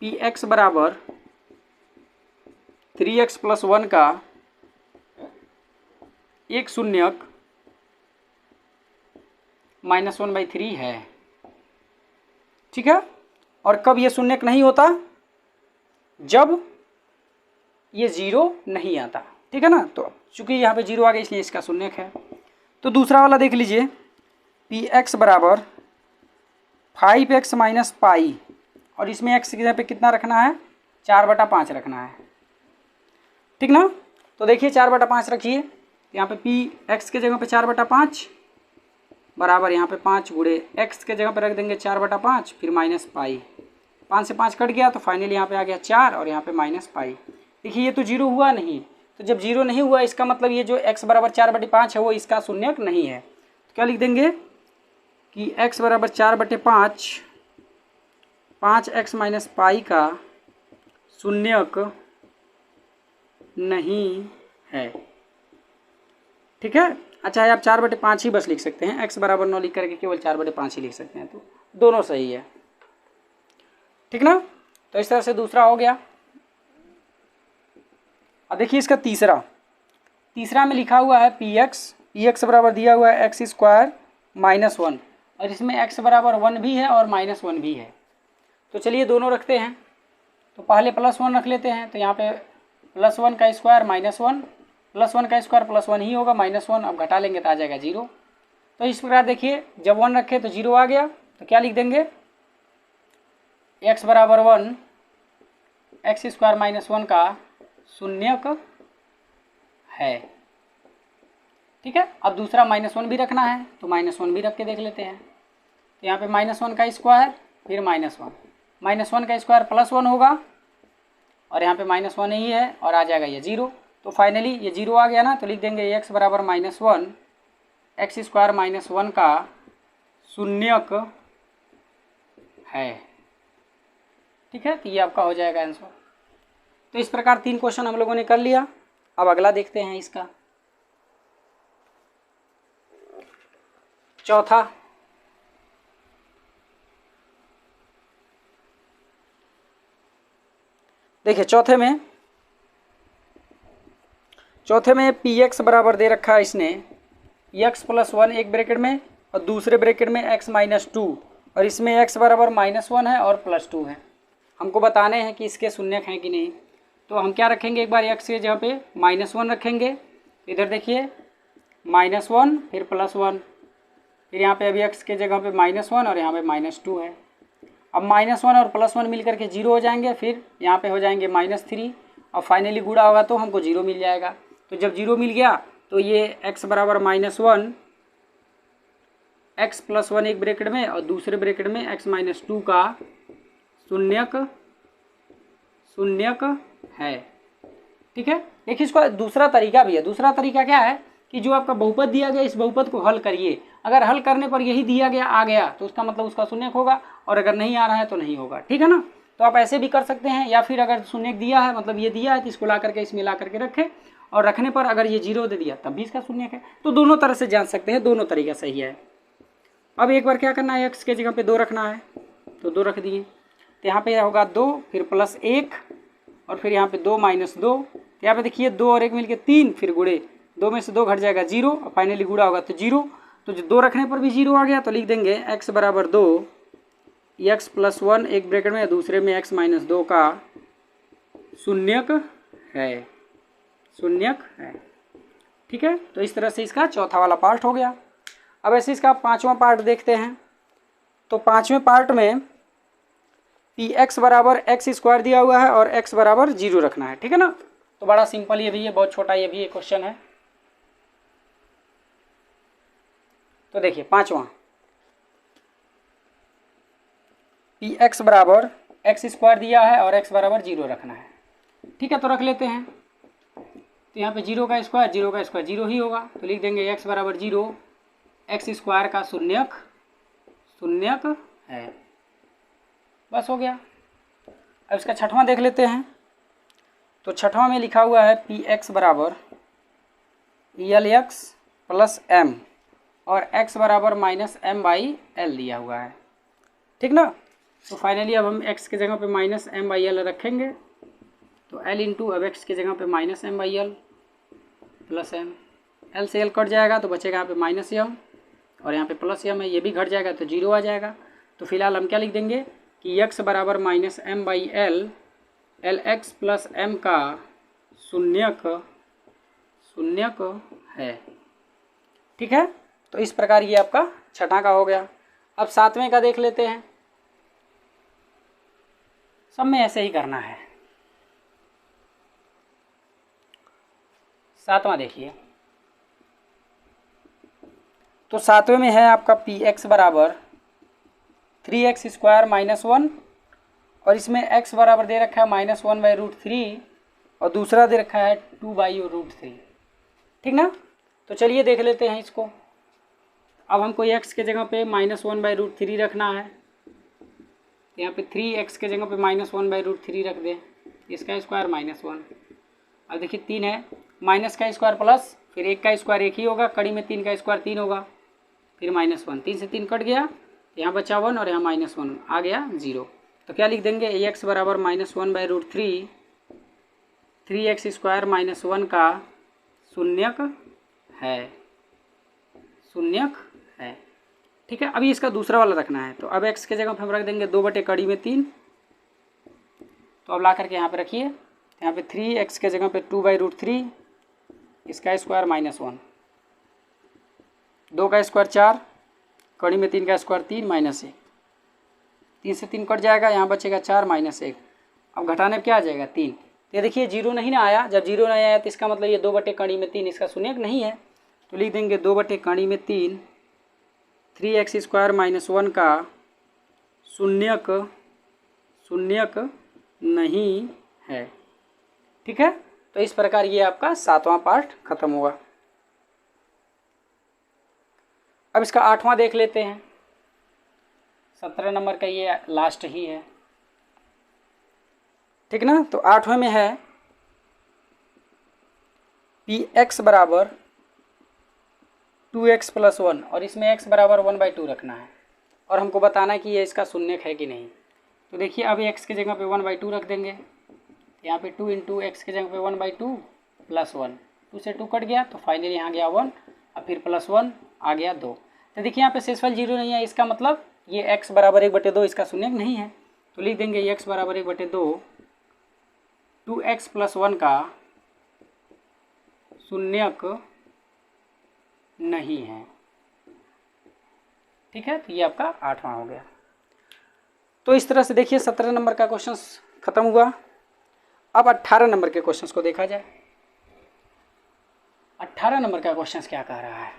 पी एक्स बराबर 3x + 1 का एक शून्यक -1/3 है। ठीक है, और कब ये शून्यक नहीं होता? जब ये 0 नहीं आता। ठीक है ना, तो चूंकि यहाँ पे 0 आ गया इसलिए इसका शून्यक है। तो दूसरा वाला देख लीजिए, पी एक्स बराबर 5x - पाई, और इसमें x की जगह पे कितना रखना है? 4/5 रखना है। ठीक ना, तो देखिए 4/5 रखिए, यहाँ पे पी एक्स के जगह पे 4/5 बराबर यहाँ पे 5 गुणे एक्स के जगह पे रख देंगे 4/5, फिर माइनस पाई। 5 से 5 कट गया तो फाइनली यहाँ पे आ गया 4 और यहाँ पे माइनस पाई। देखिए ये तो 0 हुआ नहीं, तो जब 0 नहीं हुआ इसका मतलब ये जो x बराबर 4/5 है वो इसका शून्यक नहीं है। तो क्या लिख देंगे कि x बराबर 4/5 5x - पाई का शून्यक नहीं है। ठीक है, अच्छा है आप 4/5 ही बस लिख सकते हैं, x बराबर 9 लिख करके केवल 4/5 ही लिख सकते हैं, तो दोनों सही है। ठीक ना, तो इस तरह से दूसरा हो गया। अब देखिए इसका तीसरा में लिखा हुआ है पी एक्स बराबर दिया हुआ है x² -1, और इसमें x बराबर 1 भी है और -1 भी है। तो चलिए दोनों रखते हैं, तो पहले +1 रख लेते हैं, तो यहाँ पे +1 का स्क्वायर -1, +1 का स्क्वायर +1 ही होगा, -1 अब घटा लेंगे तो आ जाएगा 0। तो इस प्रकार देखिए जब 1 रखे तो 0 आ गया, तो क्या लिख देंगे x बराबर 1 x² -1 का शून्यक है। ठीक है, अब दूसरा -1 भी रखना है, तो -1 भी रख के देख लेते हैं। तो यहाँ पे -1 का स्क्वायर फिर -1 का स्क्वायर +1 होगा, और यहाँ पे -1 ही है और आ जाएगा ये 0। तो फाइनली ये 0 आ गया ना, तो लिख देंगे x बराबर -1 x² -1 का शून्यक है। ठीक है, तो ये आपका हो जाएगा आंसर। तो इस प्रकार 3 क्वेश्चन हम लोगों ने कर लिया। अब अगला देखते हैं इसका चौथा। देखिए चौथे में पी एक्स बराबर दे रखा है इसने x + 1 एक ब्रैकेट में और दूसरे ब्रैकेट में x - 2, और इसमें x बराबर -1 है और +2 है। हमको बताने हैं कि इसके शून्यक हैं कि नहीं। तो हम क्या रखेंगे, एक बार x के जगह पे -1 रखेंगे, इधर देखिए -1 फिर +1, फिर यहाँ पे अभी x के जगह पे -1 और यहाँ पे -2 है। अब -1 और +1 मिल करके 0 हो जाएंगे, फिर यहाँ पे हो जाएंगे -3, और फाइनली गुणा होगा तो हमको 0 मिल जाएगा। तो जब 0 मिल गया तो ये x बराबर -1 x + 1 एक ब्रैकेट में और दूसरे ब्रैकेट में x - 2 का शून्यक है। ठीक है, देखिए इसका दूसरा तरीका भी है। दूसरा तरीका क्या है कि जो आपका बहुपद दिया गया इस बहुपद को हल करिए, अगर हल करने पर यही दिया गया आ गया तो उसका मतलब उसका शून्यक होगा, और अगर नहीं आ रहा है तो नहीं होगा। ठीक है ना, तो आप ऐसे भी कर सकते हैं, या फिर अगर शून्यक दिया है मतलब ये दिया है तो इसको ला करके इसमें ला करके रखें, और रखने पर अगर ये 0 दे दिया तब भी इसका शून्यक है। तो दोनों तरह से जान सकते हैं, दोनों तरीका सही है। अब एक बार क्या करना है, x के जगह पे 2 रखना है, तो 2 रख दिए, तो यहाँ पे होगा 2 फिर +1 और फिर यहाँ पे 2 - 2, तो यहाँ पे देखिए 2 और 1 मिलके 3, फिर गुणे 2 में से 2 घट जाएगा 0, और फाइनली गुणा होगा तो 0। तो जो 2 रखने पर भी 0 आ गया, तो लिख देंगे x बराबर 2 x + 1 एक ब्रैकेट में दूसरे में x - 2 का शून्यक है। ठीक है, तो इस तरह से इसका चौथा वाला पार्ट हो गया। अब ऐसे इसका 5वां पार्ट देखते हैं। तो 5वें पार्ट में पी एक्स बराबर x² दिया हुआ है और x बराबर 0 रखना है। ठीक है ना, तो बड़ा सिंपल ये भी है, बहुत छोटा ये भी एक क्वेश्चन है। तो देखिए 5वां, पी एक्स बराबर x² दिया है और x बराबर 0 रखना है। ठीक है, तो रख लेते हैं। तो यहाँ पे 0 का स्क्वायर 0 ही होगा, तो लिख देंगे x बराबर 0 x² का शून्यक है। बस हो गया। अब इसका 6वां देख लेते हैं। तो 6वां में लिखा हुआ है पी एक्स बराबर LX + M और x बराबर -M/L दिया हुआ है। ठीक ना, तो फाइनली अब हम x की जगह पे माइनस एम बाई एल रखेंगे, तो l इंटू अब x की जगह पे minus m by l plus m, l से एल कट जाएगा तो बचेगा यहाँ पे माइनस एम और यहाँ पे प्लस एम है, ये भी घट जाएगा तो जीरो आ जाएगा। तो फिलहाल हम क्या लिख देंगे कि x बराबर minus m by l, l x plus m का शून्यक है। ठीक है, तो इस प्रकार ये आपका छठा का हो गया। अब सातवें का देख लेते हैं, सब में ऐसे ही करना है। सातवां देखिए, तो सातवें में है आपका पी एक्स बराबर 3x² माइनस 1 और इसमें x बराबर दे रखा है -1/√3 और दूसरा दे रखा है 2/√3। ठीक ना, तो चलिए देख लेते हैं इसको। अब हमको x के जगह पे -1/√3 रखना है, यहाँ पे 3x के जगह पे -1/√3 रख दें, इसका स्क्वायर -1। अब देखिए 3 है, माइनस का स्क्वायर प्लस फिर 1 का स्क्वायर 1 ही होगा, कड़ी में 3 का स्क्वायर 3 होगा, फिर -1, 3 से 3 कट गया, यहाँ बचा 1 और यहाँ -1 आ गया 0। तो क्या लिख देंगे ax बराबर -1/√3, 3x² - 1 का शून्यक है। ठीक है, अभी इसका दूसरा वाला रखना है, तो अब x के जगह पर हम रख देंगे 2/3। तो अब ला करके यहाँ पे रखिए, यहाँ पे 3x के जगह पे 2/√3, इसका स्क्वायर -1, 2 का स्क्वायर 4, कड़ी में 3 का स्क्वायर 3 -1, 3 से 3 कट जाएगा, यहाँ बचेगा 4 -1। अब घटाने पर क्या आ जाएगा 3। तो ये देखिए जीरो नहीं ना आया, जब जीरो नहीं आया तो इसका मतलब ये 2/3 इसका शून्यक नहीं है, तो लिख देंगे 2/3 3x² - 1 का शून्यक नहीं है। ठीक है, तो इस प्रकार ये आपका सातवां पार्ट खत्म हुआ। अब इसका आठवां देख लेते हैं, 17 नंबर का ये लास्ट ही है। ठीक ना, तो आठवें में है पी एक्स बराबर 2x + 1 और इसमें x बराबर 1/2 रखना है और हमको बताना है कि ये इसका शून्यक है कि नहीं। तो देखिए अब x के जगह पे 1/2 रख देंगे, यहाँ पे 2 × x के जगह पे 1/2 + 1, 2 से 2 कट गया तो फाइनली यहाँ गया 1 और फिर +1 आ गया 2। तो देखिए यहाँ पे शेषफल 0 नहीं है, इसका मतलब ये x बराबर 1/2 इसका शून्यक नहीं है, तो लिख देंगे x बराबर 1/2, 2x + 1 का शून्यक नहीं है। ठीक है, तो ये आपका आठवां हो गया। तो इस तरह से देखिए 17 नंबर का क्वेश्चन खत्म हुआ। अब 18 नंबर के क्वेश्चंस को देखा जाए। 18 नंबर का क्वेश्चन क्या कह रहा है,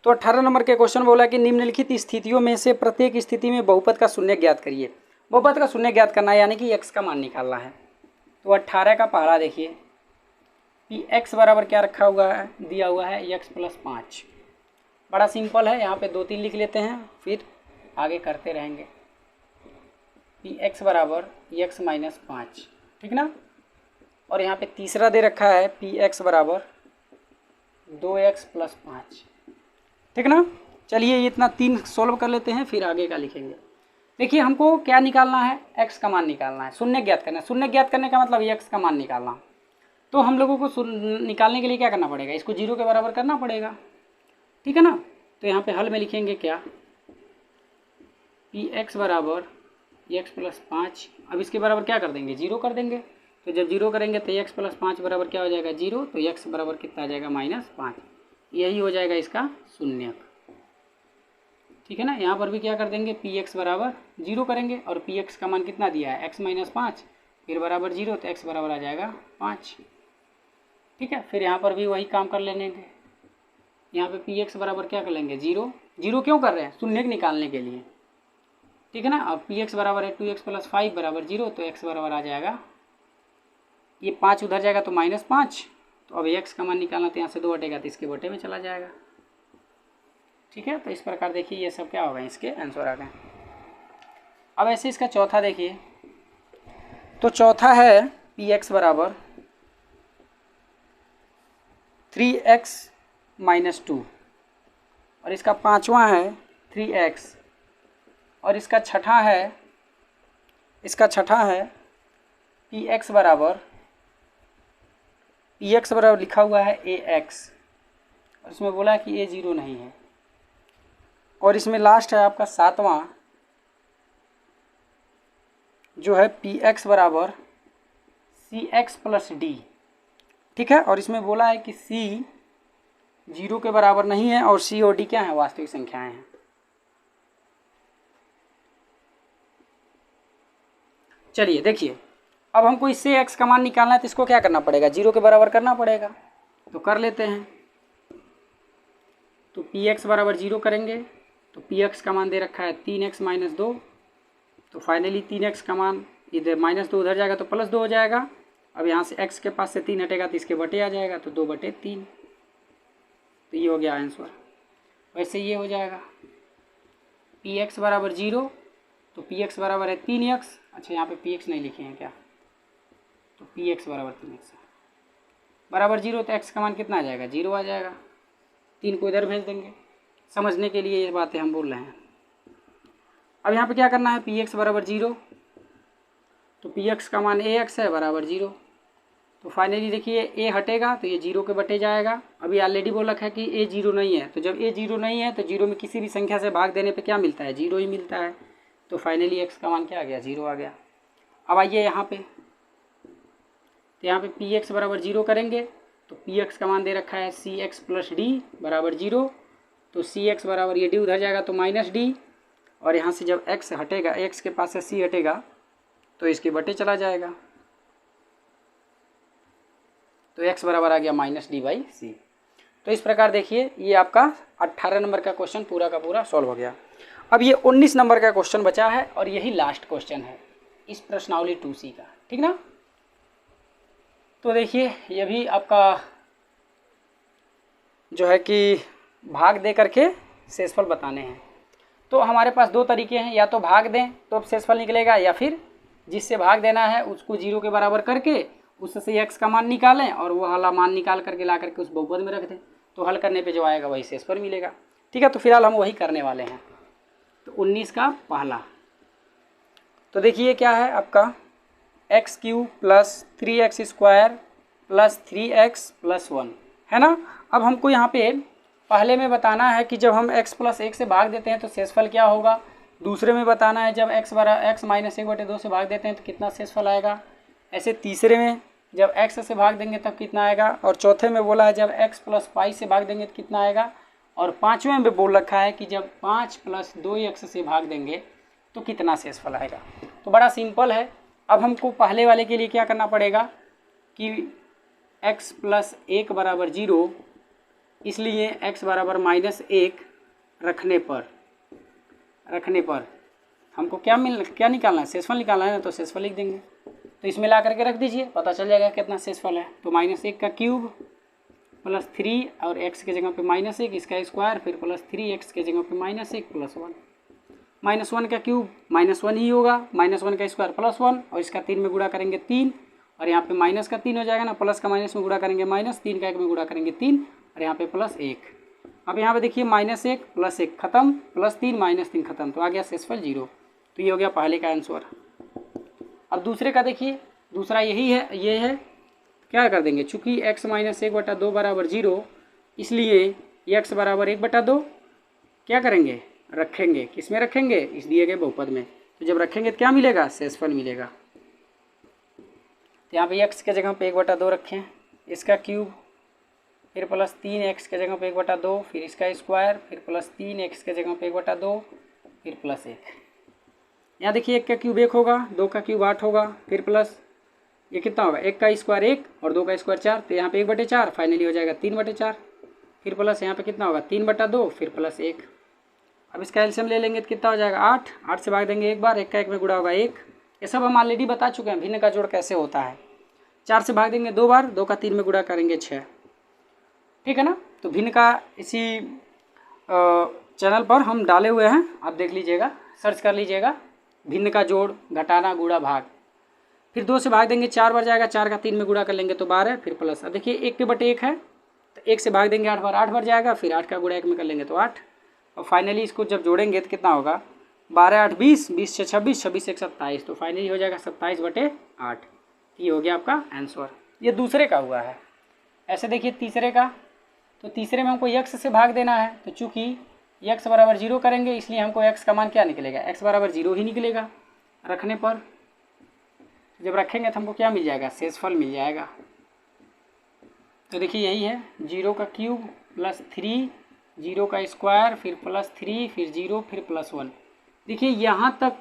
तो 18 नंबर के क्वेश्चन बोला कि निम्नलिखित स्थितियों में से प्रत्येक स्थिति में बहुपद का शून्य ज्ञात करिए। बहुपद का शून्य ज्ञात करना है यानी कि x का मान निकालना है। तो 18 का पहला देखिए, कि x बराबर क्या रखा हुआ है, दिया हुआ है x + 5। बड़ा सिंपल है, यहाँ पे 2-3 लिख लेते हैं फिर आगे करते रहेंगे। पी x बराबर x - 5, ठीक ना, और यहाँ पे तीसरा दे रखा है पी x बराबर 2x + 5। ठीक ना, चलिए ये इतना 3 सोल्व कर लेते हैं फिर आगे का लिखेंगे। देखिए हमको क्या निकालना है, x का मान निकालना है, शून्य ज्ञात करना है। शून्य ज्ञात करने का मतलब x का मान निकालना। तो हम लोगों को निकालने के लिए क्या करना पड़ेगा, इसको 0 के बराबर करना पड़ेगा। ठीक है ना, तो यहाँ पे हल में लिखेंगे क्या, पी x बराबर x + 5। अब इसके बराबर क्या कर देंगे, 0 कर देंगे। तो जब 0 करेंगे तो x + 5 बराबर क्या हो जाएगा, 0। तो x बराबर कितना आ जाएगा, -5। यही हो जाएगा इसका शून्यक। ठीक है ना, यहाँ पर भी क्या कर देंगे, पी x बराबर 0 करेंगे और पी x का मान कितना दिया है, x - 5 फिर बराबर 0, तो x बराबर आ जाएगा 5। ठीक है, फिर यहाँ पर भी वही काम कर लेने थे। यहाँ पे पी x बराबर क्या कर लेंगे, 0। 0 क्यों कर रहे हैं, शून्यक निकालने के लिए। ठीक है ना, अब पी x बराबर है 2x + 5 बराबर 0, तो x बराबर आ जाएगा, ये 5 उधर जाएगा तो -5। तो अब x का मान निकालना, तो यहाँ से 2 हटेगा तो इसके बटे में चला जाएगा। ठीक है, तो इस प्रकार देखिए ये सब क्या होगा, इसके आंसर आ गए। अब ऐसे इसका चौथा देखिए, तो चौथा है पी x बराबर 3x माइनस 2 और इसका पाँचवा है 3x और इसका छठा है px बराबर लिखा हुआ है ax और इसमें बोला है कि a 0 नहीं है। और इसमें लास्ट है आपका सातवां जो है px बराबर cx प्लस d। ठीक है, और इसमें बोला है कि c 0 के बराबर नहीं है और c और d क्या है, वास्तविक संख्याएं हैं। चलिए देखिए, अब हमको इससे x का मान निकालना है तो इसको क्या करना पड़ेगा, 0 के बराबर करना पड़ेगा। तो कर लेते हैं। तो px बराबर 0 करेंगे तो px का मान दे रखा है 3x माइनस 2। तो फाइनली 3x का मान इधर माइनस 2 उधर जाएगा तो प्लस 2 हो जाएगा। अब यहाँ से x के पास से 3 हटेगा तो इसके बटे आ जाएगा तो 2/3। तो ये हो गया आंसर। वैसे ये हो जाएगा px बराबर 0 तो px बराबर है 3x। अच्छा यहाँ पे px नहीं लिखे हैं क्या, तो px बराबर 3x बराबर 0 तो x का मान कितना आ जाएगा, 0 आ जाएगा। 3 को इधर भेज देंगे, समझने के लिए ये बातें हम बोल रहे हैं। अब यहाँ पे क्या करना है, px बराबर 0 तो px का मान ax है बराबर 0। तो फाइनली देखिए a हटेगा तो ये 0 के बटे जाएगा। अभी ऑलरेडी बोल रखा है कि a 0 नहीं है, तो जब a 0 नहीं है तो 0 में किसी भी संख्या से भाग देने पे क्या मिलता है, 0 ही मिलता है। तो फाइनली x का मान क्या आ गया, 0 आ गया। अब आइए यहाँ पे, तो यहाँ पे px बराबर 0 करेंगे तो px का मान दे रखा है cx प्लस d बराबर 0। तो cx बराबर ये d उधर जाएगा तो माइनस d और यहाँ से जब x हटेगा, x के पास से c हटेगा तो इसके बटे चला जाएगा। तो x बराबर आ गया माइनस d बाई सी। तो इस प्रकार देखिए ये आपका 18 नंबर का क्वेश्चन पूरा का पूरा सॉल्व हो गया। अब ये 19 नंबर का क्वेश्चन बचा है और यही लास्ट क्वेश्चन है इस प्रश्नावली 2C का, ठीक ना। तो देखिए ये भी आपका जो है कि भाग दे करके शेषफल बताने हैं। तो हमारे पास दो तरीके हैं, या तो भाग दें तो अब शेषफल निकलेगा, या फिर जिससे भाग देना है उसको 0 के बराबर करके उससे x का मान निकालें और वो वाला मान निकाल करके ला करके उस बहुपद में रख दें। तो हल करने पे जो आएगा वही शेषफल मिलेगा। ठीक है, तो फिलहाल हम वही करने वाले हैं। तो 19 का पहला, तो देखिए क्या है आपका x³ plus 3x square plus 3x plus 1 है ना। अब हमको यहाँ पे पहले में बताना है कि जब हम x प्लस 1 से भाग देते हैं तो शेषफल क्या होगा। दूसरे में बताना है जब x माइनस 1/2 से भाग देते हैं तो कितना शेषफल आएगा। ऐसे तीसरे में जब x से भाग देंगे तब कितना आएगा। और चौथे में बोला है जब x प्लस 5 से भाग देंगे तो कितना आएगा। और पाँचवें में बोल रखा है कि जब 5 प्लस 2x से भाग देंगे तो कितना शेषफल आएगा। तो बड़ा सिंपल है। अब हमको पहले वाले के लिए क्या करना पड़ेगा कि x प्लस 1 बराबर 0, इसलिए x बराबर माइनस 1 रखने पर हमको क्या निकालना है, शेषफल निकालना है ना। तो शेषफल लिख देंगे, तो इसमें ला करके रख दीजिए, पता चल जाएगा कितना शेषफल है। तो -1 का क्यूब प्लस 3 और x के जगह पे -1 इसका स्क्वायर, फिर प्लस 3x के जगह पे -1 प्लस 1। -1 का क्यूब -1 ही होगा, -1 का स्क्वायर प्लस 1 और इसका 3 में गुणा करेंगे 3 और यहाँ पे माइनस का 3 हो जाएगा ना। प्लस का माइनस में गुणा करेंगे माइनस, 3 का 1 में गुणा करेंगे 3 और यहाँ पे प्लस 1। अब यहाँ पे देखिए -1 प्लस 1 खत्म, प्लस 3 -3 खत्म, तो आ गया शेषफल 0। तो ये हो गया पहले का आंसर। अब दूसरे का देखिए, दूसरा यही है, ये है क्या कर देंगे, चूँकि x माइनस 1/2 बराबर 0, इसलिए x बराबर 1/2 क्या करेंगे, रखेंगे। किस में रखेंगे, इस दिए गए बहुपद में। तो जब रखेंगे तो क्या मिलेगा, शेषफल मिलेगा। तो यहाँ पे x के जगह पे 1/2 रखें, इसका क्यूब, फिर प्लस 3x के जगह पे 1/2, फिर इसका स्क्वायर, फिर प्लस 3x के जगह पे 1/2, फिर प्लस 1। यहाँ देखिए 1 का क्यूब 1 होगा, 2 का क्यूब 8 होगा, फिर प्लस ये कितना होगा, 1 का स्क्वायर 1 और 2 का स्क्वायर 4, तो यहाँ पे 1/4 फाइनली हो जाएगा 3/4, फिर प्लस यहाँ पे कितना होगा 3/2, फिर प्लस 1। अब इसका एलसीएम ले लेंगे तो कितना हो जाएगा 8 से भाग देंगे एक बार, 1 का 1 में गुणा होगा 1। ये सब हम ऑलरेडी बता चुके हैं भिन्न का जोड़ कैसे होता है। 4 से भाग देंगे 2 बार, 2 का 3 में गुणा करेंगे 6। ठीक है ना। तो भिन्न का इसी चैनल पर हम डाले हुए हैं, आप देख लीजिएगा, सर्च कर लीजिएगा, भिन्न का जोड़, घटाना, गुणा, भाग। फिर 2 से भाग देंगे 4 बार जाएगा, 4 का 3 में गुणा कर लेंगे तो 12, फिर प्लस। अब देखिए 1/1 है तो 1 से भाग देंगे 8 बार जाएगा, फिर 8 का गुणा 1 में कर लेंगे तो 8, और फाइनली इसको जब जोड़ेंगे तो कितना होगा, 12 8 20, 20 से 26, 26 से 27, तो फाइनली हो जाएगा 27/8। ये हो गया आपका आंसर। ये दूसरे का हुआ है। ऐसे देखिए तीसरे का, तो तीसरे में हमको x से भाग देना है, तो चूँकि x बराबर 0 करेंगे इसलिए हमको x का मान क्या निकलेगा, x बराबर 0 ही निकलेगा। रखने पर जब रखेंगे तो हमको क्या मिल जाएगा, शेषफल मिल जाएगा। तो देखिए यही है 0 का क्यूब प्लस 3, 0 का स्क्वायर, फिर प्लस 3, फिर 0, फिर प्लस 1। देखिए यहाँ तक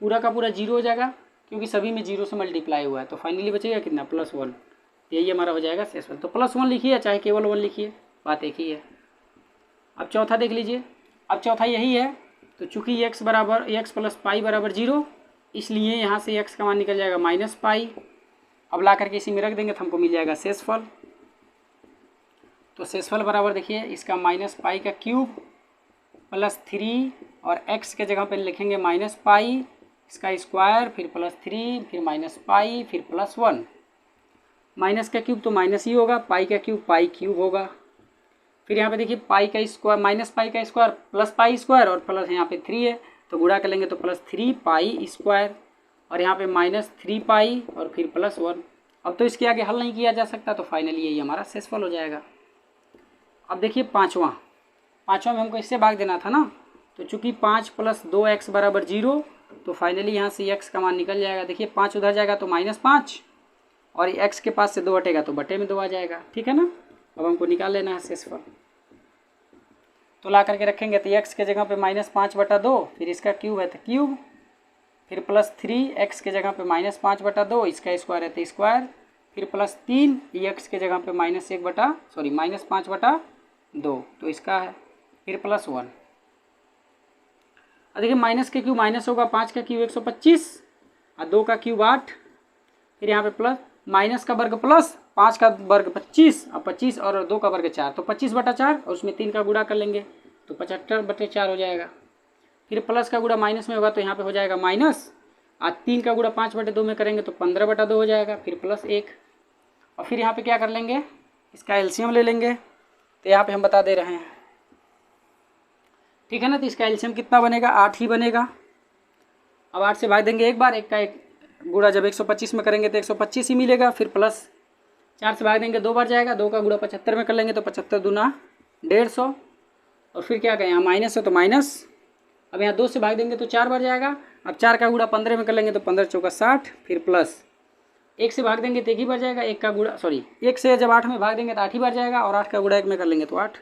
पूरा का पूरा 0 हो जाएगा क्योंकि सभी में 0 से मल्टीप्लाई हुआ है, तो फाइनली बचेगा कितना, +1। यही हमारा हो जाएगा शेषफल। तो +1 लिखिए चाहे केवल 1 लिखिए, बात एक ही है। अब चौथा देख लीजिए। अब चौथा यही है, तो चूँकि x + पाई बराबर 0, इसलिए यहाँ से x का मान निकल जाएगा -पाई। अब ला करके इसी में रख देंगे तो हमको मिल जाएगा शेषफल। तो शेषफल बराबर देखिए इसका -पाई का क्यूब प्लस 3, और x के जगह पे लिखेंगे -पाई, इसका स्क्वायर, फिर +3, फिर -पाई, फिर +1। माइनस का क्यूब तो माइनस ही होगा, पाई का क्यूब पाई क्यूब होगा। फिर यहाँ पे देखिए पाई का स्क्वायर, -पाई का स्क्वायर प्लस पाई स्क्वायर, और प्लस यहाँ पे 3 है तो गुणा कर लेंगे तो +3 पाई स्क्वायर, और यहाँ पे -3 पाई और फिर +1। अब तो इसके आगे हल नहीं किया जा सकता, तो फाइनली यही हमारा शेषफल हो जाएगा। अब देखिए पाँचवा में हमको इससे भाग देना था ना, तो चूँकि 5 + 2x बराबर 0, तो फाइनली यहाँ से x का मान निकल जाएगा। देखिए 5 उधर जाएगा तो -5, और x के पास से 2 हटेगा तो बटे में 2 आ जाएगा, ठीक है ना। अब हमको निकाल लेना है शेषफल। तो ला करके रखेंगे तो x के जगह पे -5/2, फिर इसका क्यूब है तो क्यूब, फिर +3 x के जगह पे -5/2, इसका स्क्वायर है तो स्क्वायर, फिर +3 x के जगह पे -5/2, तो इसका है, फिर +1। देखिए माइनस के क्यूब माइनस होगा, 5 का क्यूब 125, और 2 का क्यूब 8, फिर यहाँ पे प्लस, माइनस का वर्ग प्लस 5 का वर्ग 25, और 25 और 2 का वर्ग 4, तो 25/4, और उसमें 3 का गुणा कर लेंगे तो 75/4 हो जाएगा। फिर प्लस का गुणा माइनस में होगा तो यहाँ पे हो जाएगा माइनस, और 3 का गुणा 5/2 में करेंगे तो 15/2 हो जाएगा, फिर +1। और फिर यहाँ पे क्या कर लेंगे, इसका एलसीएम ले लेंगे, तो यहाँ पे हम बता दे रहे हैं, ठीक है ना। तो इसका एलसीएम कितना बनेगा, 8 ही बनेगा। अब 8 से भाग देंगे एक बार, एक का एक गुणा जब 125 में करेंगे तो 125 ही मिलेगा, फिर प्लस 4 से भाग देंगे 2 बार जाएगा, 2 का गुणा 75 में कर लेंगे तो 75 दूना 150, और फिर क्या कहें यहाँ माइनस है तो माइनस। अब यहाँ 2 से भाग देंगे तो 4 बार जाएगा, अब 4 का गुणा 15 में कर लेंगे तो 15 चौका 60, फिर प्लस 1 से भाग देंगे तो 1 ही बार जाएगा, 1 से जब 8 में भाग देंगे तो 8 ही बार जाएगा, और 8 का गुणा 1 में कर लेंगे तो 8।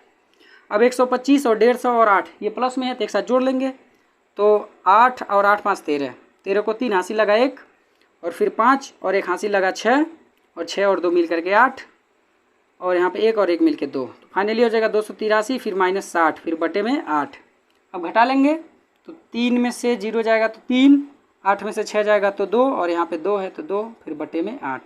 अब 125 और 150 और 8 ये प्लस में है तो एक साथ जोड़ लेंगे, तो 8 और 8 5 13, 13 को 3 हासिल लगा 1, और फिर 5 और 1 हासिल लगा 6, और 6 और 2 मिल करके 8, और यहाँ पे 1 और 1 मिल के 2, तो फाइनली हो जाएगा 283, फिर -60, फिर बटे में 8। अब घटा लेंगे तो 3 में से 0 जाएगा तो 3, 8 में से 6 जाएगा तो 2, और यहाँ पे 2 है तो 2, फिर बटे में 8।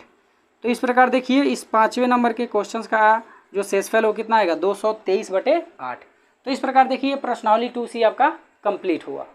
तो इस प्रकार देखिए इस 5वें नंबर के क्वेश्चन का जो शेषफल वो कितना आएगा, 223/8। तो इस प्रकार देखिए प्रश्नावली 2C आपका कंप्लीट हुआ।